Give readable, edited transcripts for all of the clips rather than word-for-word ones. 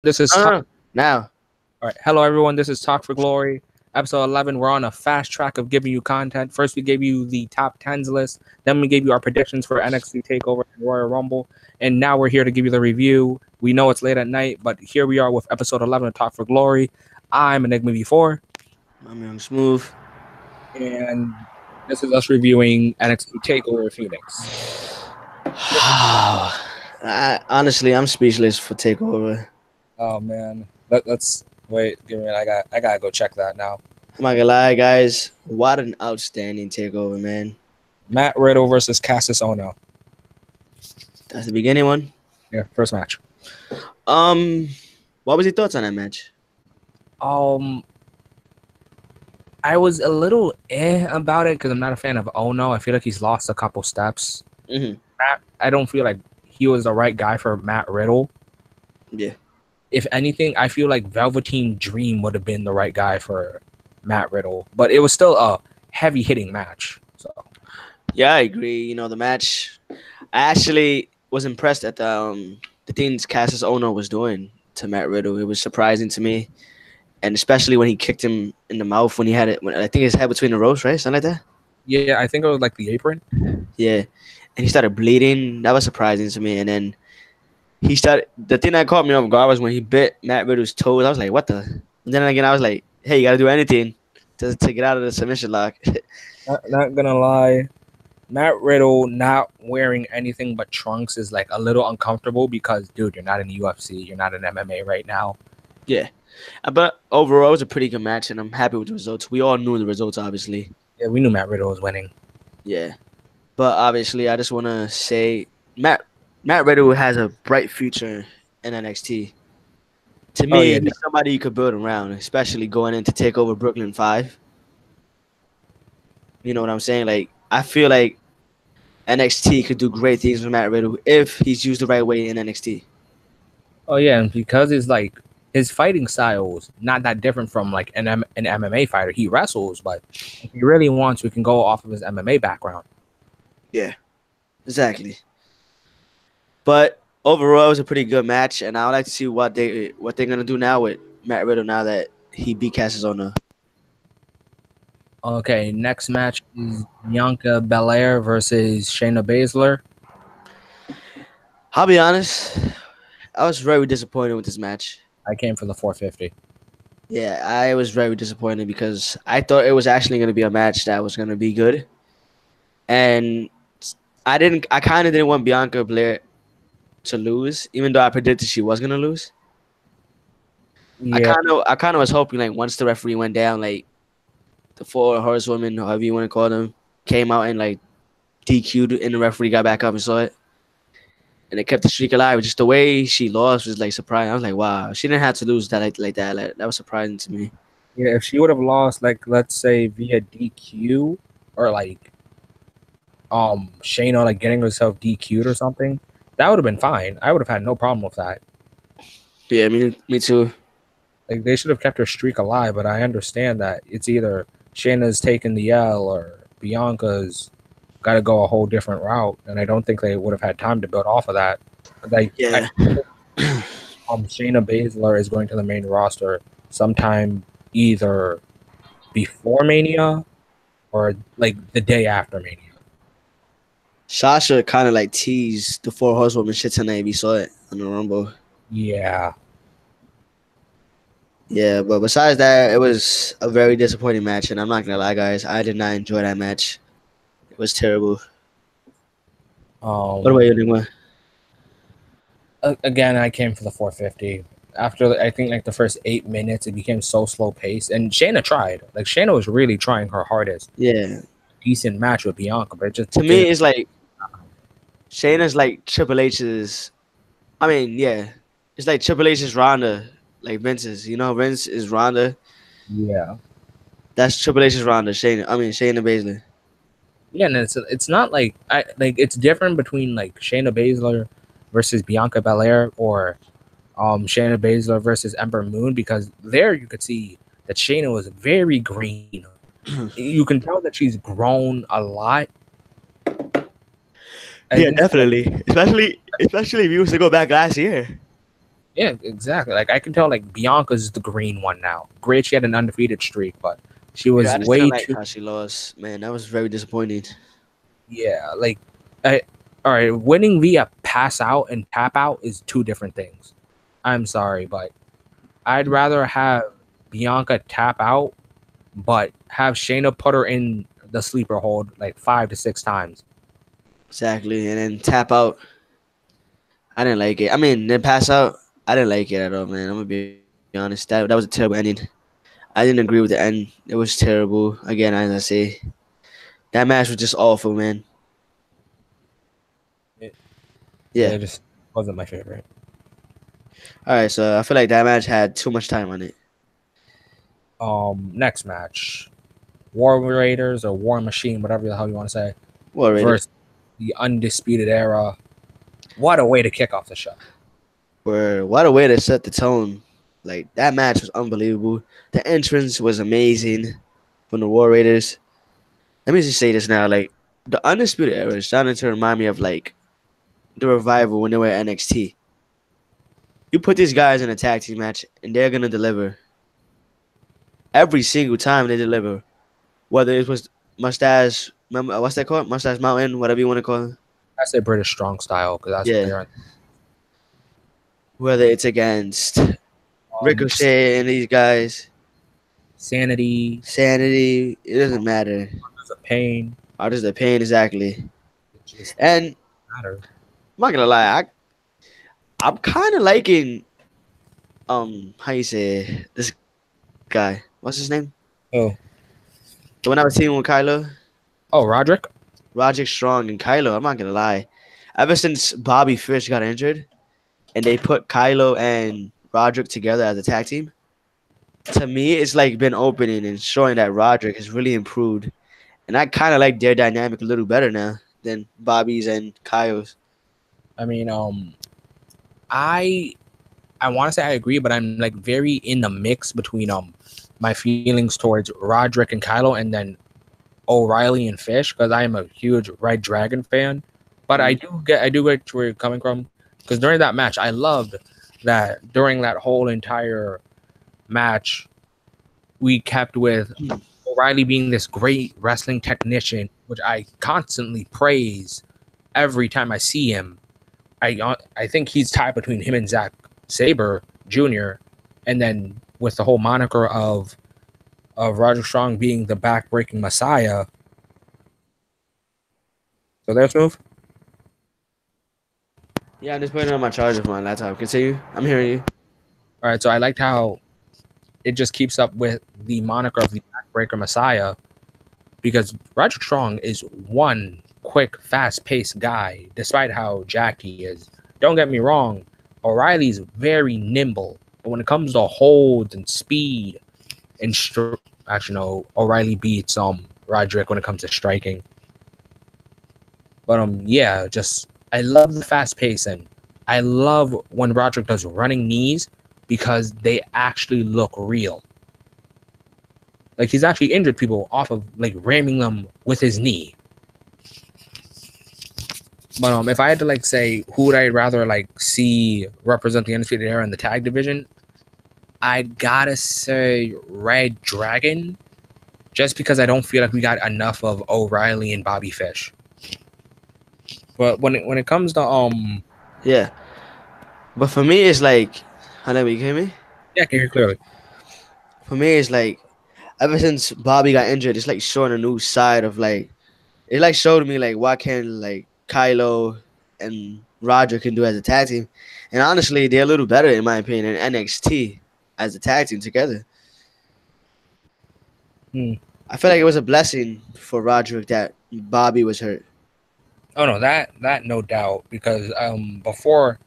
This is Talk. Now. All right. Hello, everyone. This is Talk for Glory, episode 11. We're on a fast track of giving you content. First, we gave you the top 10s list. Then, we gave you our predictions for NXT Takeover and Royal Rumble. And now we're here to give you the review. We know it's late at night, but here we are with episode 11 of Talk for Glory. I'm Enigma V4. I'm Young Smooth. And this is us reviewing NXT Takeover Phoenix. Honestly, I'm speechless for Takeover. Oh, man. Let's wait. Give me a minute. I gotta go check that now. I'm not gonna lie, guys. What an outstanding Takeover, man. Matt Riddle versus Cassius Ohno. That's the beginning one. Yeah, first match. What was your thoughts on that match? I was a little about it because I'm not a fan of Ohno. I feel like he's lost a couple steps. I don't feel like he was the right guy for Matt Riddle. Yeah. If anything, I feel like Velveteen Dream would have been the right guy for Matt Riddle, but it was still a heavy hitting match. So yeah, I agree. You know, the match. I actually was impressed at the things Cassius Ohno was doing to Matt Riddle. It was surprising to me, and especially when he kicked him in the mouth when he had it. When I think his head between the ropes, right? Something like that. Yeah, I think it was like the apron. Yeah, and he started bleeding. That was surprising to me. And then he started. The thing that caught me off guard was when he bit Matt Riddle's toes. I was like, "What the?" And then again, I was like, "Hey, you gotta do anything to get out of the submission lock." Not gonna lie, Matt Riddle not wearing anything but trunks is like a little uncomfortable because, dude, you're not in the UFC, you're not in MMA right now. Yeah, but overall, it was a pretty good match, and I'm happy with the results. We all knew the results, obviously. Yeah, we knew Matt Riddle was winning. Yeah, but obviously, I just want to say Matt Riddle has a bright future in NXT. To me, he's somebody you could build around, especially going into Takeover Brooklyn 5. You know what I'm saying? Like, I feel like NXT could do great things with Matt Riddle if he's used the right way in NXT. Oh yeah, and because it's like his fighting style's not that different from like an MMA fighter. He wrestles, but if he really wants, we can go off of his MMA background. Yeah, exactly. But overall, it was a pretty good match, and I would like to see what they're gonna do now with Matt Riddle now that he beat Cassius Ohno. Okay, next match is Bianca Belair versus Shayna Baszler. I'll be honest, I was very disappointed with this match. I came for the 450. Yeah, I was very disappointed because I thought it was actually going to be a match that was going to be good, and I kind of didn't want Bianca Belair to lose, even though I predicted she was going to lose. Yeah. I kind of was hoping like once the referee went down, like the 4 horsewomen, however you want to call them, came out and like DQ'd, and the referee got back up and saw it. And it kept the streak alive. Just the way she lost was like surprising. I was like, wow, she didn't have to lose that like that. Like, that was surprising to me. Yeah, if she would have lost, like let's say via DQ or like Shayna like getting herself DQ'd or something, that would have been fine. I would have had no problem with that. Yeah, me too. Like they should have kept her streak alive, but I understand that it's either Shayna's taking the L or Bianca's got to go a whole different route, and I don't think they would have had time to build off of that. Like, yeah. Shayna Baszler is going to the main roster sometime either before Mania or like the day after Mania. Sasha kind of like teased the 4 horsewomen shit tonight. We saw it on the Rumble. Yeah. Yeah, but besides that, it was a very disappointing match, and I'm not gonna lie, guys, I did not enjoy that match. It was terrible. What about you, Nigma? Again, I came for the 450. After I think like the first 8 minutes, it became so slow paced, and Shayna tried. Like Shayna was really trying her hardest. Yeah, decent match with Bianca, but it just to me, it's like Shayna's like Triple H's. I mean, yeah, it's like Triple H's Ronda, like Vince's. You know, Vince is Ronda. Yeah, that's Triple H's Ronda. Shayna Baszler. Yeah, and it's not like it's different between like Shayna Baszler versus Bianca Belair or Shayna Baszler versus Ember Moon, because there you could see that Shayna was very green. You can tell that she's grown a lot. Yeah, definitely. Especially if you was to go back last year. Yeah, exactly. Like I can tell, like Bianca's the green one now. Great, she had an undefeated streak, but she Yeah, was I just didn't way like too. how she lost. Man, that was very disappointing. Yeah, like, I, all right, winning via pass out and tap out is two different things. I'm sorry, but I'd rather have Bianca tap out, but have Shayna put her in the sleeper hold like 5 to 6 times. Exactly, and then tap out. I didn't like it. I mean, then pass out. I didn't like it at all, man. I'm gonna be honest. That was a terrible ending. I didn't agree with the end. It was terrible. Again, as I say, that match was just awful, man. It, yeah, Yeah. it just wasn't my favorite. All right, so I feel like that match had too much time on it. Next match, War Raiders or War Machine, whatever the hell you want to say, Well, Raiders versus the Undisputed Era. What a way to kick off the show. were what a way to set the tone. Like that match was unbelievable. The entrance was amazing from the War Raiders. Let me just say this now, like the Undisputed Era is starting to remind me of like the revival when they were at NXT. You put these guys in a tag team match and they're gonna deliver every single time they deliver. Whether it was Mustache, what's that called? Mustache Mountain, whatever you want to call it. I say British strong style because that's what Yeah. they are. Whether it's against Ricochet and these guys, Sanity, Sanity, it doesn't matter. there's a pain. How does the pain exactly? It just And matter. I'm not gonna lie, I'm kind of liking how you say this guy? What's his name? Oh, The one I was seeing with Kylo, oh, Roderick. Roderick Strong and Kylo. I'm not gonna lie, ever since Bobby Fish got injured and they put Kylo and Roderick together as a tag team, to me it's like been opening and showing that Roderick has really improved, and I kind of like their dynamic a little better now than Bobby's and Kylo's. I mean, I I want to say I agree, but I'm like very in the mix between my feelings towards Roderick and Kylo, and then O'Reilly and Fish because I am a huge Red Dragon fan. But I do get where you're coming from because during that match, I loved that during that whole entire match, we kept with O'Reilly being this great wrestling technician, which I constantly praise every time I see him. I think he's tied between him and Zack Sabre Jr. And then with the whole moniker of Roger Strong being the back-breaking Messiah. So there's move. Yeah, I'm just putting it on my charger for my laptop. Continue. I'm hearing you. All right, so I liked how it just keeps up with the moniker of the backbreaker Messiah because Roger Strong is one quick, fast-paced guy, despite how jacked he is. Don't get me wrong, O'Reilly's very nimble, but when it comes to holds and speed and actually no, O'Reilly beats Roderick when it comes to striking. But yeah, just I love the fast pace and I love when Roderick does running knees because they actually look real. Like he's actually injured people off of like ramming them with his knee. But if I had to like say who would I rather like see represent the Undisputed Era in the tag division, I'd gotta say Red Dragon, just because I don't feel like we got enough of O'Reilly and Bobby Fish. But when it comes to Yeah, but for me, it's like, hello, you hear me? yeah, I can hear clearly. For me, it's like ever since Bobby got injured, it's like showing a new side of like it like showed me like what can like Kylo and Roger can do as a tag team, and honestly, they're a little better in my opinion in NXT as a tag team together. Hmm. I feel like it was a blessing for Roderick that Bobby was hurt. Oh no, that no doubt because before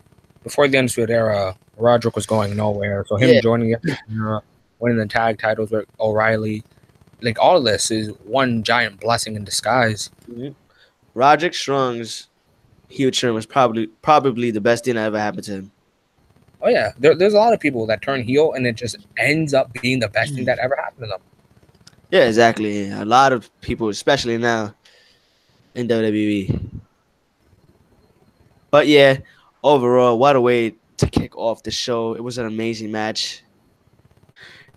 the Undisputed Era, Roderick was going nowhere. So him Yeah, joining the Undisputed Era, winning the tag titles with O'Reilly, like all of this is one giant blessing in disguise. mhm. Roderick Strong's heel turn was probably the best thing that ever happened to him. Oh yeah, there's a lot of people that turn heel and it just ends up being the best thing that ever happened to them. Yeah, exactly. A lot of people, especially now in WWE. But yeah, overall, what a way to kick off the show. It was an amazing match.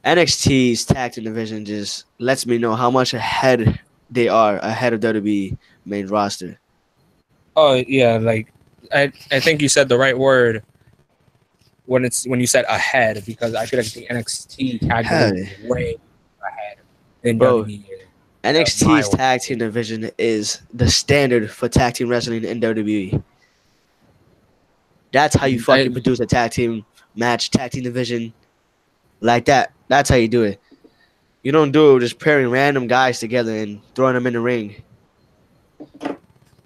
NXT's tag team division just lets me know how much ahead they are ahead of WWE main roster. Oh yeah, like I think you said the right word when you said ahead, because I feel like the NXT tag division Hey, is way ahead than bro, WWE is. NXT's tag team division is the standard for tag team wrestling in WWE. That's how you fucking produce a tag team match, tag team division like that. That's how you do it. You don't do it just pairing random guys together and throwing them in the ring.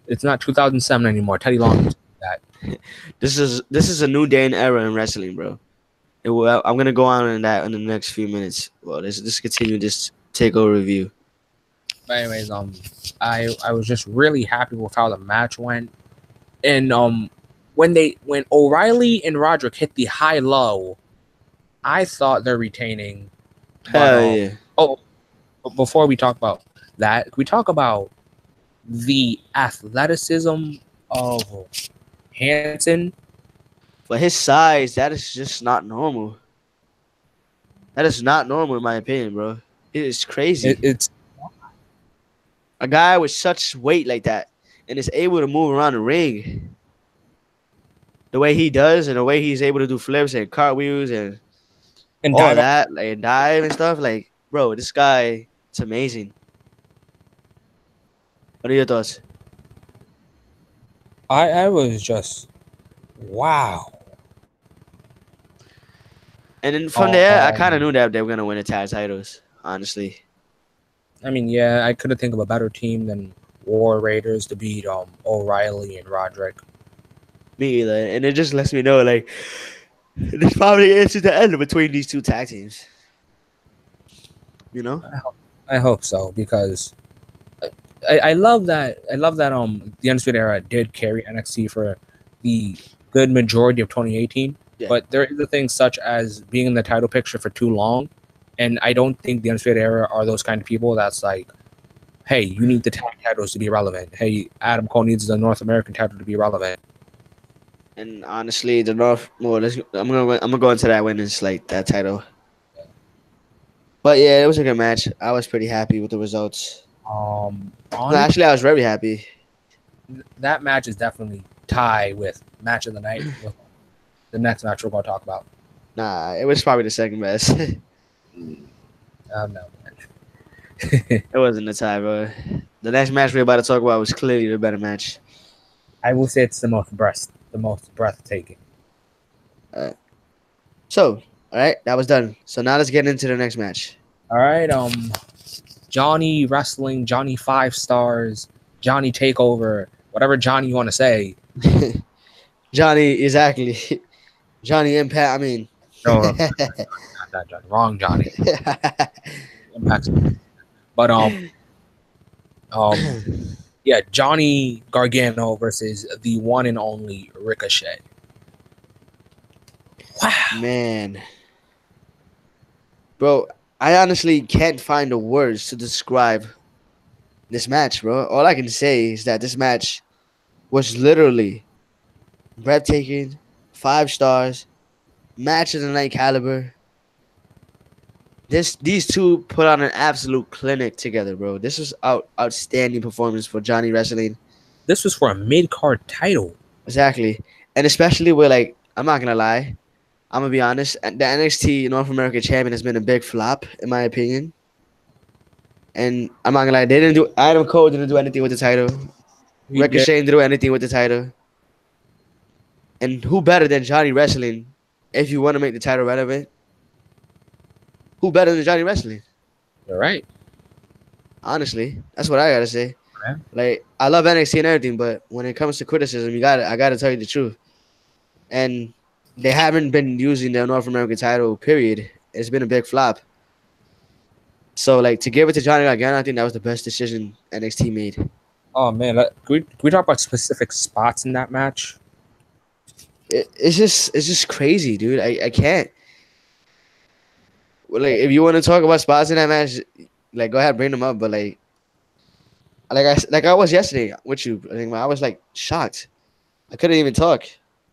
It's not 2007 anymore. Teddy Long used to do that. This is a new day and era in wrestling, bro. I'm gonna go on in that in the next few minutes. Well, let's continue this takeover review. But anyways, I was just really happy with how the match went, and when O'Reilly and Roderick hit the high low, I thought they're retaining. Hell yeah! Oh, but before we talk about that, can we talk about the athleticism of Hanson? For his size, that is just not normal. That is not normal in my opinion, bro. It is crazy. It's a guy with such weight like that and is able to move around the ring the way he does, and the way he's able to do flips and cartwheels and all dive that, like dive and stuff. Like, bro, this guy, it's amazing. What are your thoughts? I was just wow. And then from there, I kind of knew that they were gonna win the tag titles. Honestly, I mean, yeah, I couldn't think of a better team than War Raiders to beat O'Reilly and Roderick. Me either, and it just lets me know like this probably is the end between these two tag teams. You know, I hope so, because I love that. I love that the Undisputed Era did carry NXT for the good majority of 2018. Yeah. But there is a thing such as being in the title picture for too long, and I don't think the Undisputed Era are those kind of people that's like, hey, you need the tag titles to be relevant. Hey, Adam Cole needs the North American title to be relevant. And honestly, the North. Well, I'm gonna go into that when it's like that title. But yeah, it was a good match. I was pretty happy with the results. Actually, I was very happy. That match is definitely tie with match of the night. With the next match we're going to talk about. Nah, it was probably the second best. No. It wasn't the tie, bro. The next match we're about to talk about was clearly the better match. I will say it's the most breathtaking. So, all right, that was done. So now let's get into the next match. All right, Johnny Wrestling, Johnny 5 Stars, Johnny Takeover, whatever Johnny you want to say. Johnny, exactly. Johnny Impact. I mean, no, not that Johnny. Wrong Johnny. Impact's, but yeah, Johnny Gargano versus the one and only Ricochet. Wow, man, bro, I honestly can't find the words to describe this match, bro. All I can say is that this match was literally breathtaking, 5 stars, match of the night caliber. These two put on an absolute clinic together, bro. This was outstanding performance for Johnny Wrestling. This was for a mid-card title. Exactly. And especially with, like, I'm not going to lie. I'm going to be honest. The NXT North American champion has been a big flop, in my opinion. And I'm not going to lie. Adam Cole didn't do anything with the title. Ricochet didn't do anything with the title. And who better than Johnny Wrestling if you want to make the title relevant? Who better than Johnny Wrestling? You're right. Honestly, that's what I gotta say. Okay. Like, I love NXT and everything, but when it comes to criticism, I gotta tell you the truth. And they haven't been using their North American title, period. It's been a big flop. So, like, to give it to Johnny Gargano, I think that was the best decision NXT made. Oh man, can we talk about specific spots in that match? It's just crazy, dude. I can't. Well, like, if you want to talk about spots in that match, like, go ahead, bring them up. But like I was yesterday with you. I was like shocked. I couldn't even talk.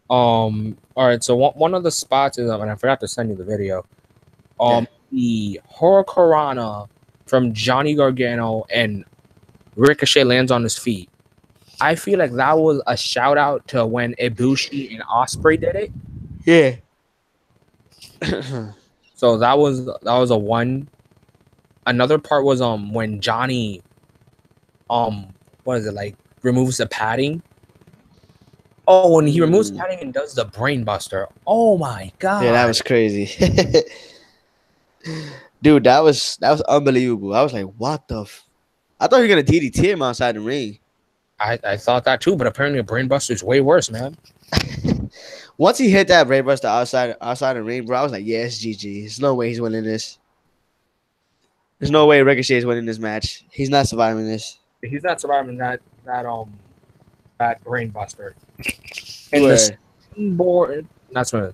All right. So one of the spots is, and I forgot to send you the video. Yeah. The Hurricanrana from Johnny Gargano and Ricochet lands on his feet. I feel like that was a shout out to when Ibushi and Osprey did it. Yeah. So that was a one. Another part was when Johnny what is it like removes the padding. Oh, when he removes padding and does the brain buster. Oh my Yeah, that god. was crazy. Dude, that was unbelievable. I was like, what the I thought you were gonna DDT him outside the ring. I thought that too, but apparently a brain buster is way worse, man. Once he hit that brainbuster outside the ring, bro, I was like, yeah, it's GG. There's no way he's winning this. There's no way Ricochet is winning this match. He's not surviving this. He's not surviving that brain buster. And the Where? springboard, that's what.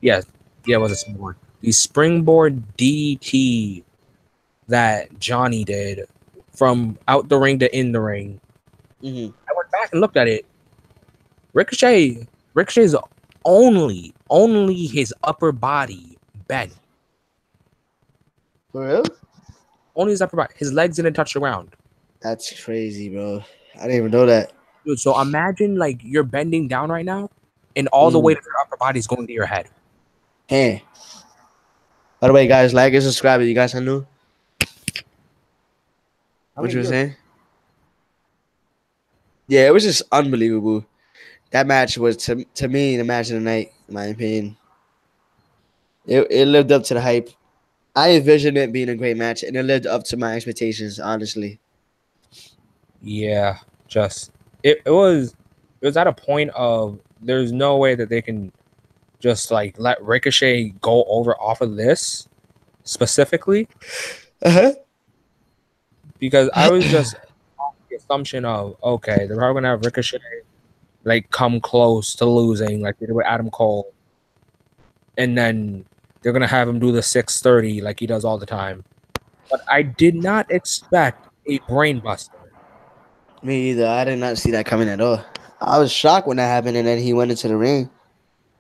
Yeah, yeah, it was a springboard. The springboard DT that Johnny did from out the ring to in the ring. Mm-hmm. I went back and looked at it. Ricochet's only his upper body bent. For real? Only his upper body. His legs didn't touch the ground. That's crazy, bro. I didn't even know that. Dude, so imagine like you're bending down right now, and all the weight of your upper body is going to your head. Hey. By the way, guys, like and subscribe if you guys are new. What you were saying? Yeah, it was just unbelievable. That match was to me the match of the night, in my opinion. It lived up to the hype. I envisioned it being a great match, and it lived up to my expectations, honestly. Yeah, just it was at a point of there's no way that they can just like let Ricochet go over off of this specifically because I was just on the assumption of okay, they're probably gonna have Ricochet like come close to losing like they did with Adam Cole, and then they're gonna have him do the 630 like he does all the time. But I did not expect a brain buster. Me either. I did not see that coming at all. I was shocked when that happened, and then he went into the ring.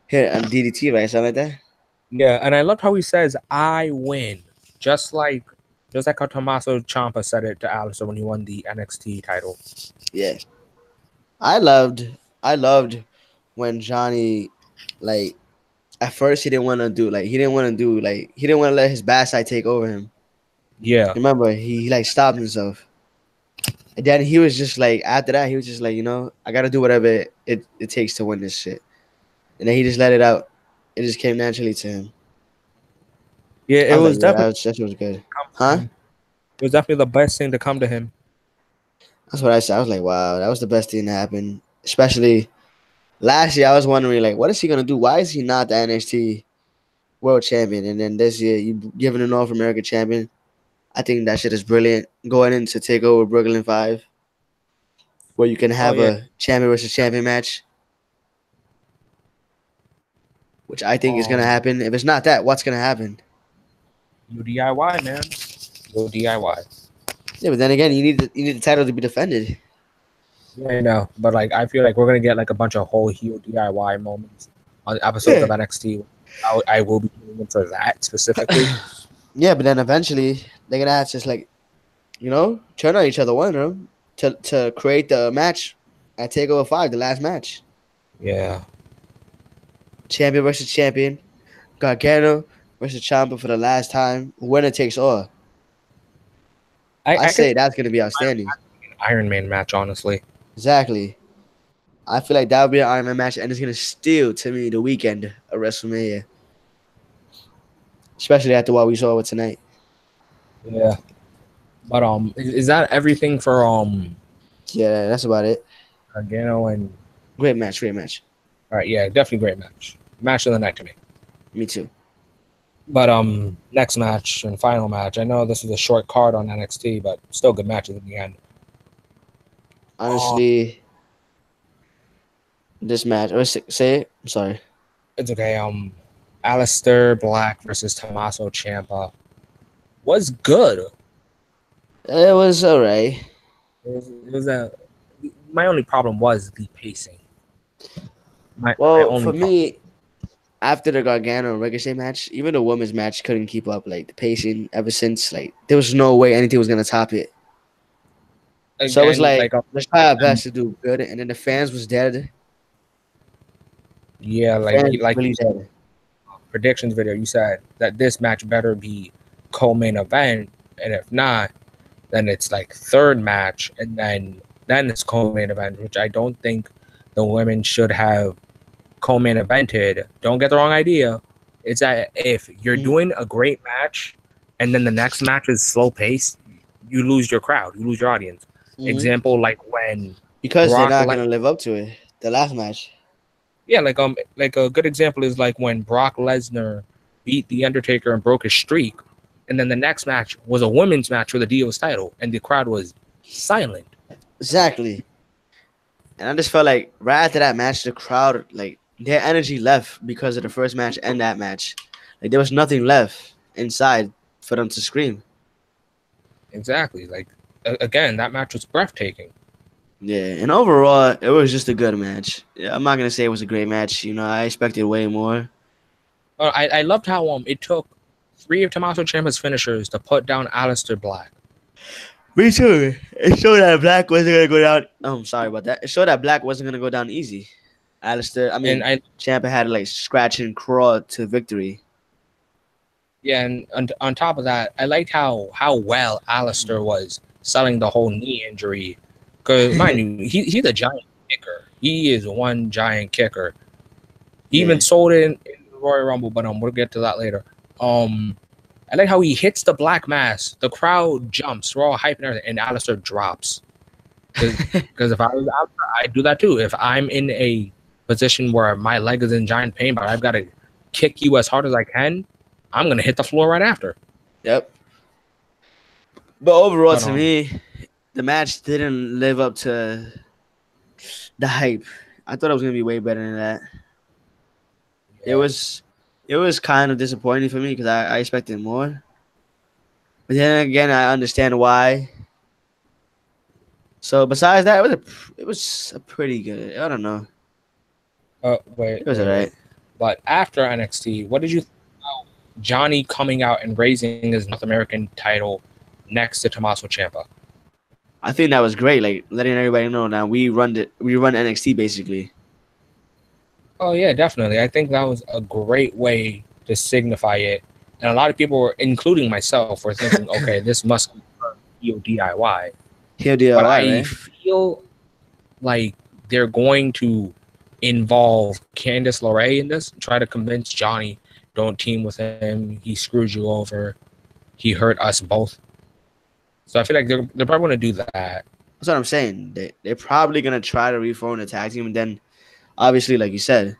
Hit on DDT, right? Something like that. Yeah, and I loved how he says "I win," just like how Tommaso Ciampa said it to Alistair when he won the NXT title. Yeah. I loved when Johnny, like, at first he didn't want to let his bad side take over him. Yeah, Remember, he like stopped himself. And then he was just like, after that, he was just like, I gotta do whatever it takes to win this shit. And then he just let it out. It just came naturally to him. yeah, I it was was like, yeah, definitely that was good. come to Huh? him. It was definitely the best thing to come to him. That's what I said. I was like, wow, that was the best thing to happen. Especially last year, I was wondering, like, what is he gonna do? Why is he not the NXT World Champion? And then this year, you giving a North American champion. I think that shit is brilliant. Going into Takeover Brooklyn 5, where you can Oh have yeah, a champion versus champion match, which I think is gonna um, happen. If it's not that, what's gonna happen? you DIY man, you DIY. Yeah, but then again, you need the title to be defended. Yeah, I know, but like I feel like we're gonna get like a bunch of whole heel DIY moments on episodes Yeah. of NXT. I will be tuning in for that specifically. Yeah, but then eventually they're gonna have to just like, turn on each other one room to create the match at Takeover 5, the last match. Yeah, Champion versus champion. Gargano versus Ciampa for the last time. Winner takes all. I I could say that's gonna be outstanding. an Iron Man match honestly. Exactly. I feel like that would be an Iron Man match, and it's gonna steal to me the weekend of WrestleMania, especially after what we saw with tonight. Yeah. But is that everything for Yeah, that's about it. Gargano and Great match, great match. all right, yeah, definitely great match. Match of the night to me. Me too. But next match and final match. I know this is a short card on NXT, but still good matches in the end. Honestly, this match. Or say it. I'm sorry. It's okay. Alistair Black versus Tommaso Ciampa was good. It was alright. It was a. My only problem was the pacing. My Well, for only problem. me, after the Gargano and Ricochet match, even the women's match couldn't keep up. Like the pacing, ever since there was no way anything was gonna top it. So it was Again, like like let's try our best to do good, and then the fans was dead. yeah, The fans was like you really said, dead. predictions video, you said that this match better be co-main event, and if not, then it's like third match, and then it's co-main event, which I don't think the women should have co-main evented. Don't get the wrong idea. It's that if you're Mm-hmm. doing a great match, and then the next match is slow paced, you lose your crowd, you lose your audience. Mm-hmm. Example, like when Because they're Brock, not gonna live up to it. The last match. yeah, like a good example is like when Brock Lesnar beat the Undertaker and broke his streak, and then the next match was a women's match for the Divas title, and the crowd was silent. Exactly. And I just felt like right after that match, the crowd their energy left because of the first match and that match. Like there was nothing left inside for them to scream. Exactly. Like again, that match was breathtaking. Yeah, and overall, it was just a good match. Yeah, I'm not gonna say it was a great match. I expected way more. I loved how it took three of Tommaso Ciampa's finishers to put down Aleister Black. Me too. It showed that Black wasn't gonna go down. Oh, I'm sorry about that. It showed that Black wasn't gonna go down easy. And I Ciampa had to scratch and crawl to victory. yeah, and on top of that, I liked how well Aleister was selling the whole knee injury. Because mind you, he's a giant kicker. He is one giant kicker. He even Yeah. sold it in the Royal Rumble, but we'll get to that later. I like how he hits the Black Mass. The crowd jumps. We're all hyping everything, and Aleister drops. Because if I was out, I'd do that too. If I'm in a position where my leg is in giant pain, but I've got to kick you as hard as I can, I'm gonna hit the floor right after. Yep. But overall, But to me, the match didn't live up to the hype. I thought it was gonna be way better than that. It yeah, was, it was kind of disappointing for me because I expected more. But then again, I understand why. So besides that, it was a pretty good. I don't know. wait, It was alright. But after NXT, what did you think about Johnny coming out and raising his North American title next to Tommaso Ciampa? I think that was great. Like letting everybody know now we run it. We run NXT basically. Oh yeah, definitely. I think that was a great way to signify it. And a lot of people were, including myself, were thinking, okay, this must be for heel DIY. He'll But DIY, I right? feel like they're going to involve Candice LeRae in this, try to convince Johnny, don't team with him. He screwed you over. He hurt us both. So I feel like they're probably going to do that. That's what I'm saying. They're probably gonna try to reform the tag team, and then obviously, like you said,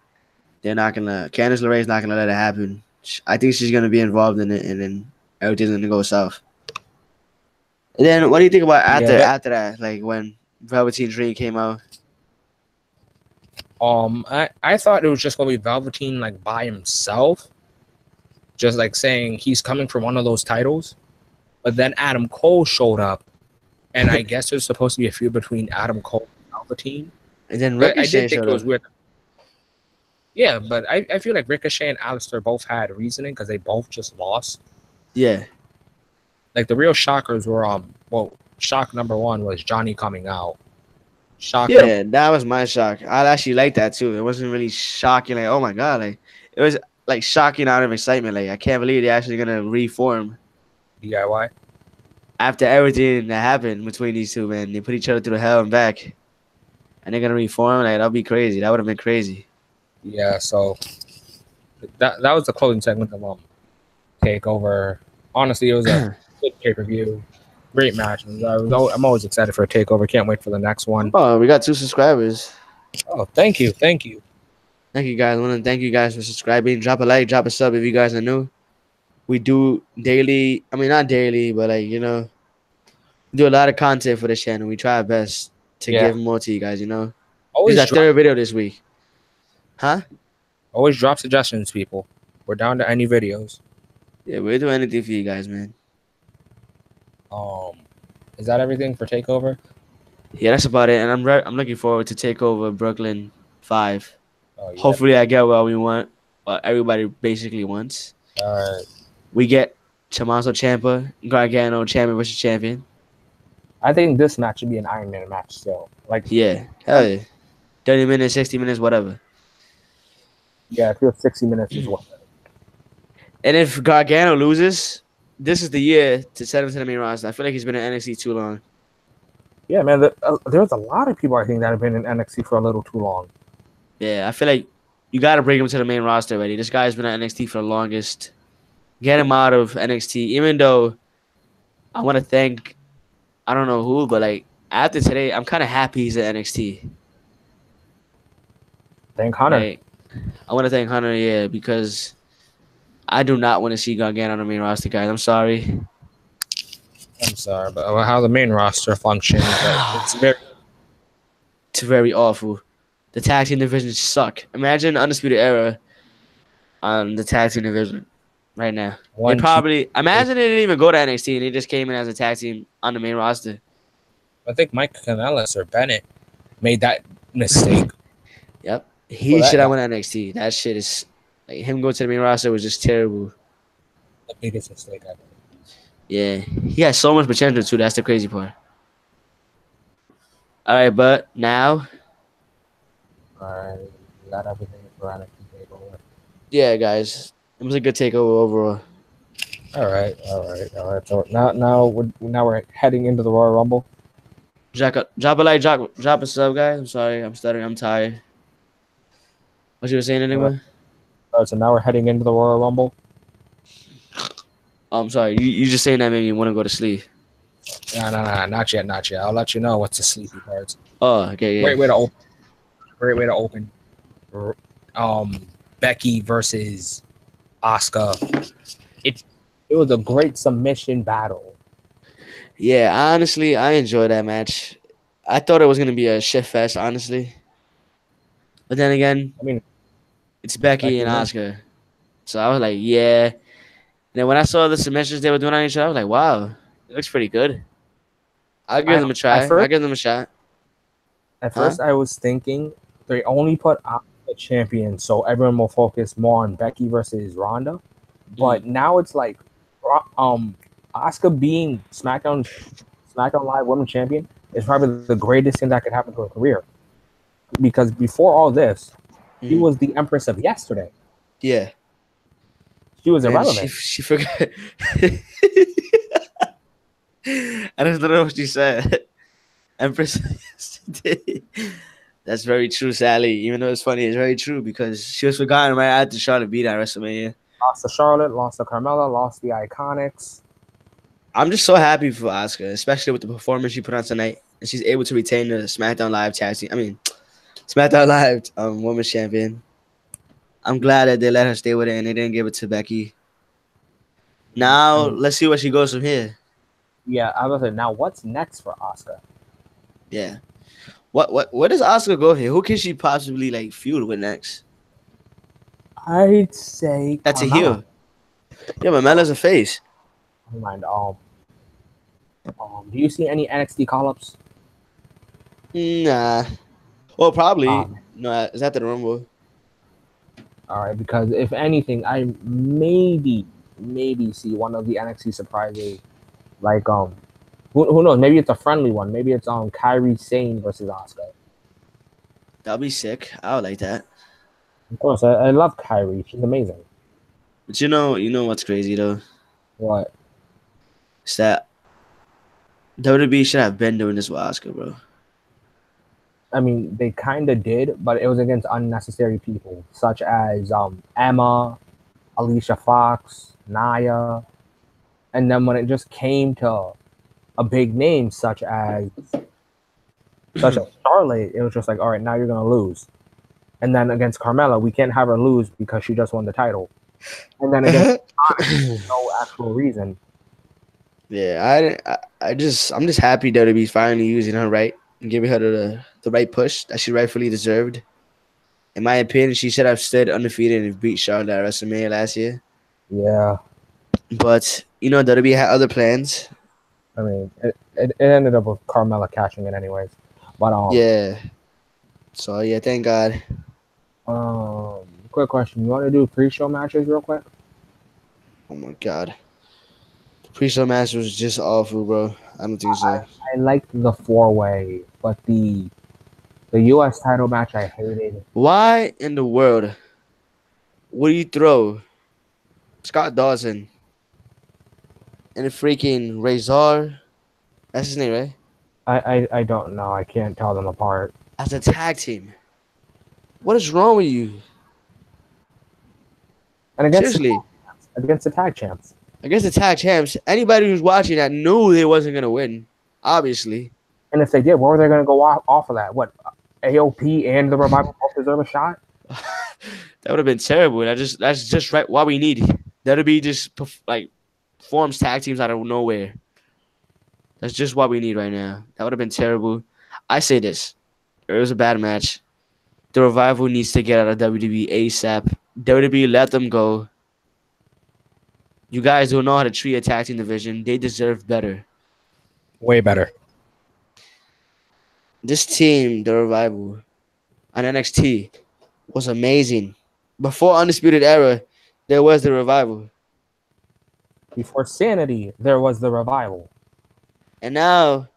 they're not gonna. Candice LeRae's not gonna let it happen. I think she's gonna be involved in it, and then everything's gonna go south. And then, what do you think about Yeah, after that? Like when Velveteen Dream came out. I thought it was just going to be Velveteen like by himself, just like saying he's coming from one of those titles. But then Adam Cole showed up, and I guess there's supposed to be a feud between Adam Cole and Velveteen. And then But I Ricochet did think showed it up. was weird. Yeah, but I feel like Ricochet and Aleister both had reasoning because they both just lost. Yeah. Like the real shockers were shock number one was Johnny coming out. Shock number Yeah, that was my shock. I actually liked that too. It wasn't really shocking, like, oh my god, like it was like shocking out of excitement. Like I can't believe they're actually gonna reform DIY. after everything that happened between these two, man. They put each other through the hell and back. And they're gonna reform, like that'd be crazy. That would have been crazy. Yeah, so that was the closing segment of Takeover. Honestly, it was a good pay-per-view. Great match. I'm always excited for a Takeover. Can't wait for the next one. Oh, we got 2 subscribers. Oh, thank you. Thank you guys. I want to thank you guys for subscribing. Drop a like, drop a sub if you guys are new. We do daily. I mean, not daily, but we do a lot of content for the channel. We try our best to give more to you guys. This Always is our drop, third video this week. Huh? always drop suggestions, people. We're down to any videos. Yeah, we'll do anything for you guys, man. Is that everything for Takeover? Yeah, that's about it. And I'm looking forward to Takeover Brooklyn 5. Oh yeah. Hopefully, I get what we want. What everybody basically wants. All right. We get Tommaso Ciampa, Gargano, champion versus champion. I think this match should be an Iron Man match still. Like, Yeah, hell yeah. 30 minutes, 60 minutes, whatever. yeah, I feel 60 minutes is what. And if Gargano loses, this is the year to send him to the main roster. I feel like he's been in NXT too long. Yeah, man. There's a lot of people I think that have been in NXT for a little too long. Yeah, I feel like you got to bring him to the main roster already. This guy's been at NXT for the longest. Get him out of NXT. Even though I want to thank, I don't know who, but like after today, I'm kind of happy he's at NXT. Thank Hunter. Like, I want to thank Hunter, yeah, because I do not want to see Gargano on the main roster, guys. I'm sorry. I'm sorry, but how the main roster functions, It's very awful. The tag team divisions suck. Imagine Undisputed Era on the tag team division right now. Imagine they didn't even go to NXT and they just came in as a tag team on the main roster. I think Mike Kanellis or Bennett made that mistake. Yep. He should have went to NXT. That shit is like him going to the main roster was just terrible. The biggest mistake ever. Yeah. He has so much potential too. That's the crazy part. All right, but now. All right, we got everything for NXT Takeover. Yeah, guys, it was a good takeover overall. All right. So now we're heading into the Royal Rumble. Drop a like, drop a sub, guys. I'm sorry, I'm stuttering. I'm tired. What you were saying anyway? All right, so now we're heading into the Royal Rumble. Oh, I'm sorry. You just saying that made me want to go to sleep. No, not yet. I'll let you know what's the sleepy parts. Oh, okay, yeah. Great way to open. Becky versus Asuka. It was a great submission battle. Yeah, honestly, I enjoyed that match. I thought it was gonna be a shit fest, honestly. But then again, I mean, it's Becky and Asuka, so I was like, yeah. And then when I saw the submissions they were doing on each other, I was like, wow, it looks pretty good. I'll give them a try. I'll give them a shot. At first, I was thinking they only put Asuka champion, so everyone will focus more on Becky versus Ronda. But now it's like, Asuka being SmackDown Live Women's Champion is probably the greatest thing that could happen to her career. Because before all this, she was the Empress of yesterday. Yeah. She was irrelevant. She forgot. I don't know what she said. Empress yesterday. That's very true, Sally. Even though it's funny, it's very true because she was forgotten right after Charlotte beat at WrestleMania. Lost to Charlotte, lost to Carmella, lost the Iconics. I'm just so happy for Asuka, especially with the performance she put on tonight, and she's able to retain the SmackDown Live tag team. SmackDown Live Women's Champion. I'm glad that they let her stay with it and they didn't give it to Becky. Now let's see where she goes from here. Yeah, I was like, now what's next for Asuka? Yeah, where does Asuka go here? Who can she possibly feud with next? I'd say that's Carmella. A heel. Yeah, but Mella's a face. Never mind. Do you see any NXT call-ups? Nah. Well, probably. No, is that the Rumble? All right, because if anything, I maybe see one of the NXT surprises. Who knows? Maybe it's a friendly one. Maybe it's Kairi Sane versus Asuka. That'll be sick. I would like that. Of course, I love Kairi. She's amazing. But you know what's crazy though? What? It's that WWE should have been doing this with Asuka, bro. I mean, they kind of did, but it was against unnecessary people, such as Emma, Alicia Fox, Nia. And then when it just came to a big name such as Charlotte, it was just like, all right, now you're going to lose. And then against Carmella, we can't have her lose because she just won the title. And then against no actual reason. Yeah, I'm just happy WWE's finally using her right and giving her the right push that she rightfully deserved. In my opinion, she should have stayed undefeated and beat Charlotte at WrestleMania last year. Yeah. But, WWE had other plans. I mean, it ended up with Carmella catching it anyways. But yeah. So, yeah, thank God. Quick question. You want to do pre-show matches real quick? Oh my god. The pre-show match was just awful, bro. I don't think so. I liked the four-way, but the U.S. title match I hated. Why in the world would you throw Scott Dawson and a freaking Razor? That's his name, right? I don't know. I can't tell them apart. As a tag team. What is wrong with you? And Seriously. against the tag champs. Against the tag champs, anybody who's watching that knew they wasn't gonna win. Obviously. And if they did, what were they going to go off of that? What, AOP and the Revival both deserve a shot? That would have been terrible. That's just right what we need. That'll be just like forms tag teams out of nowhere. That's just what we need right now. That would have been terrible. I say this. It was a bad match. The Revival needs to get out of WWE ASAP. WWE let them go. You guys don't know how to treat a tag team division. They deserve better. Way better. This team, the Revival, on NXT was amazing. Before Undisputed Era, there was the Revival. Before Sanity, there was the Revival. And now,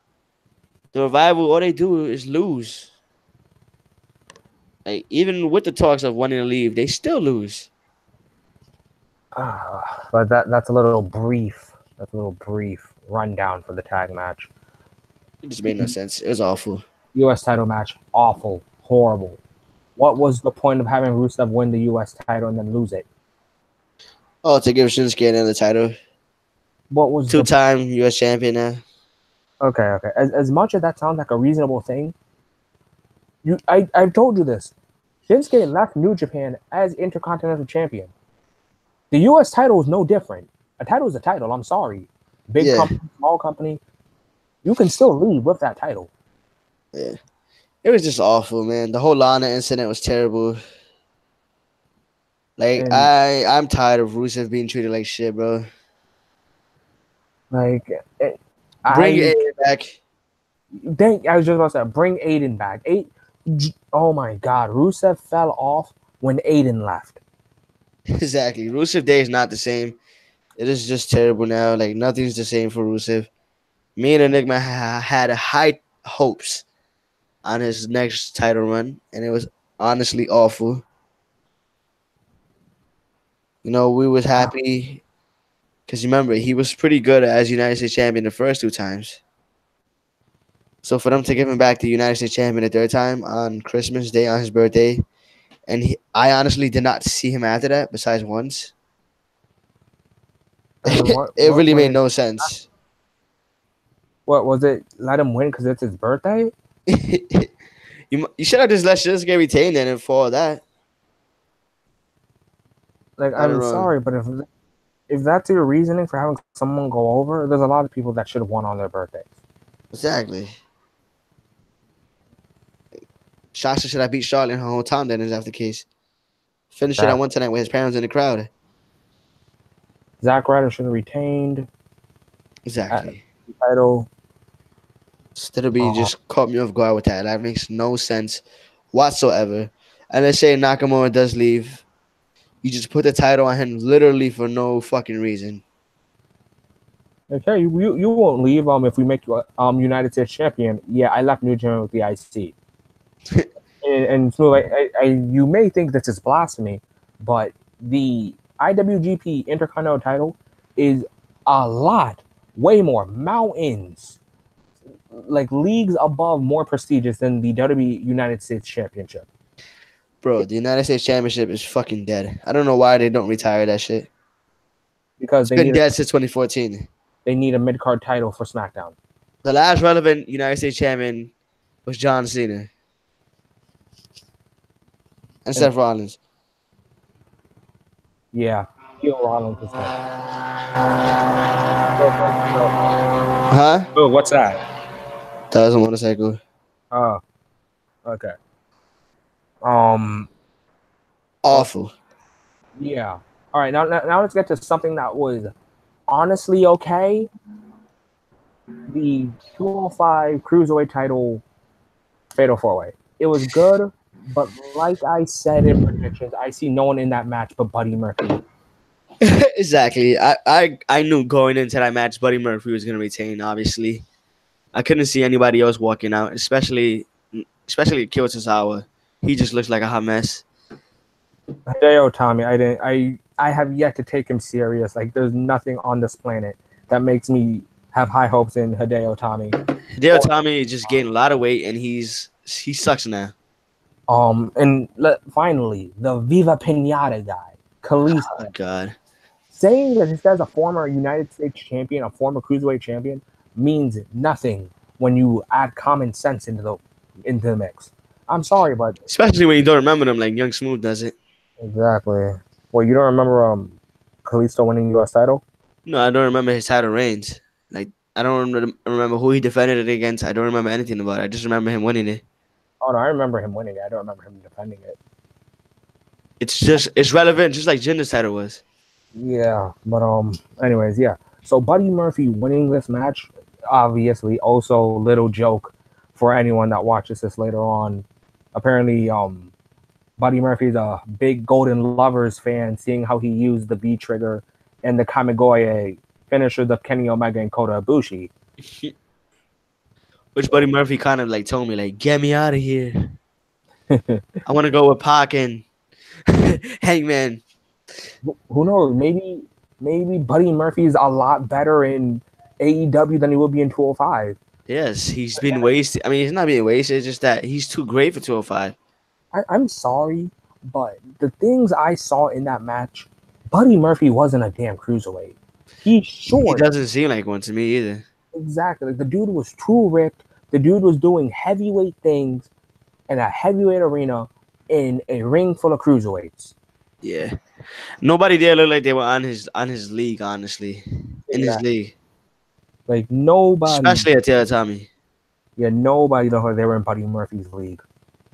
the Revival, all they do is lose. Like, even with the talks of wanting to leave, they still lose. But that's a little brief. That's a little brief rundown for the tag match. It just made no sense. It was awful. U.S. title match, awful, horrible. What was the point of having Rusev win the U.S. title and then lose it? Oh, to give Shinsuke another title. What was Two-time U.S. champion now. Okay. As much as that sounds like a reasonable thing, I've told you this. Shinsuke left New Japan as Intercontinental Champion. The U.S. title is no different. A title is a title. I'm sorry. Big company, small company. You can still leave with that title. Yeah. It was just awful, man. The whole Lana incident was terrible. Like, I'm tired of Rusev being treated like shit, bro. Like, bring Aiden back. I was just about to say, bring Aiden back. Oh my God, Rusev fell off when Aiden left. Exactly. Rusev Day is not the same. It is just terrible now. Like, nothing's the same for Rusev. Me and Enigma had high hopes on his next title run, and it was honestly awful. You know, we was happy because remember, he was pretty good as United States champion the first two times. So for them to give him back the United States champion the third time on Christmas Day, on his birthday, and I honestly did not see him after that, besides once. It really made no sense. What was it? Let him win because it's his birthday? You should have just let Shinsuke retain then and for that. Like, I'm sorry, but if that's your reasoning for having someone go over, there's a lot of people that should have won on their birthdays. Exactly. Shasta should have beat Charlotte in her hometown then, if that's the case. Finished it at one tonight with his parents in the crowd. Zack Ryder should have retained. Exactly. Title. Instead of being just caught me off guard with that. That makes no sense whatsoever. And let's say Nakamura does leave. You just put the title on him literally for no fucking reason. Okay, you won't leave if we make you United States champion. Yeah, I left New Japan with the IC. and Smooth, you may think this is blasphemy, but the IWGP Intercontinental title is a lot, way more mountains, like leagues above, more prestigious than the WWE United States Championship. Bro, the United States Championship is fucking dead. I don't know why they don't retire that shit. Because it's been dead since 2014. They need a mid-card title for SmackDown. The last relevant United States champion was John Cena. And Seth Rollins. Yeah. Heel Rollins is Huh? Oh, what's that? That was a motorcycle. Oh. Okay. Awful. Yeah. All right. Now let's get to something that was honestly okay. The 205 Cruiserweight title Fatal 4-Way. It was good. But like I said in predictions, I see no one in that match but Buddy Murphy. Exactly. I knew going into that match, Buddy Murphy was gonna retain. Obviously, I couldn't see anybody else walking out, especially Kyoto Sawa. He just looks like a hot mess. Hideo Tommy, I have yet to take him serious. Like there's nothing on this planet that makes me have high hopes in Hideo Tommy. Hideo Tommy just gained a lot of weight, and he sucks now. And finally, the Viva Pinata guy, Kalisto, Oh God. saying that this guy's a former United States champion, a former cruiserweight champion, means nothing when you add common sense into the mix. I'm sorry, but Especially when you don't remember them like Young Smooth does it. exactly. Well, you don't remember Kalisto winning U.S. title? No, I don't remember his title reigns. Like I don't remember who he defended it against. I don't remember anything about it. I just remember him winning it. Oh no, I remember him winning it. I don't remember him defending it. It's relevant, just like Jinder's title was. Yeah, but anyways, yeah. So Buddy Murphy winning this match, obviously, also little joke for anyone that watches this later on. Apparently, Buddy Murphy's a big Golden Lovers fan, seeing how he used the V trigger and the Kamigoye finisher of Kenny Omega and Kota Ibushi. Which Buddy Murphy kind of like told me, like, get me out of here. I want to go with Pac and Hangman. Who knows? Maybe Buddy Murphy's a lot better in AEW than he will be in 205. Yes, he's been wasted. I mean, he's not being wasted. It's just that he's too great for 205. I'm sorry, but the things I saw in that match, Buddy Murphy wasn't a damn cruiserweight. He's short. He doesn't seem like one to me either. Exactly. Like the dude was too ripped. The dude was doing heavyweight things in a heavyweight arena in a ring full of cruiserweights. Yeah. Nobody there looked like they were on his league, honestly. In his league. Like nobody. Especially at Taylor Tommy. Yeah, nobody thought they were in Buddy Murphy's league.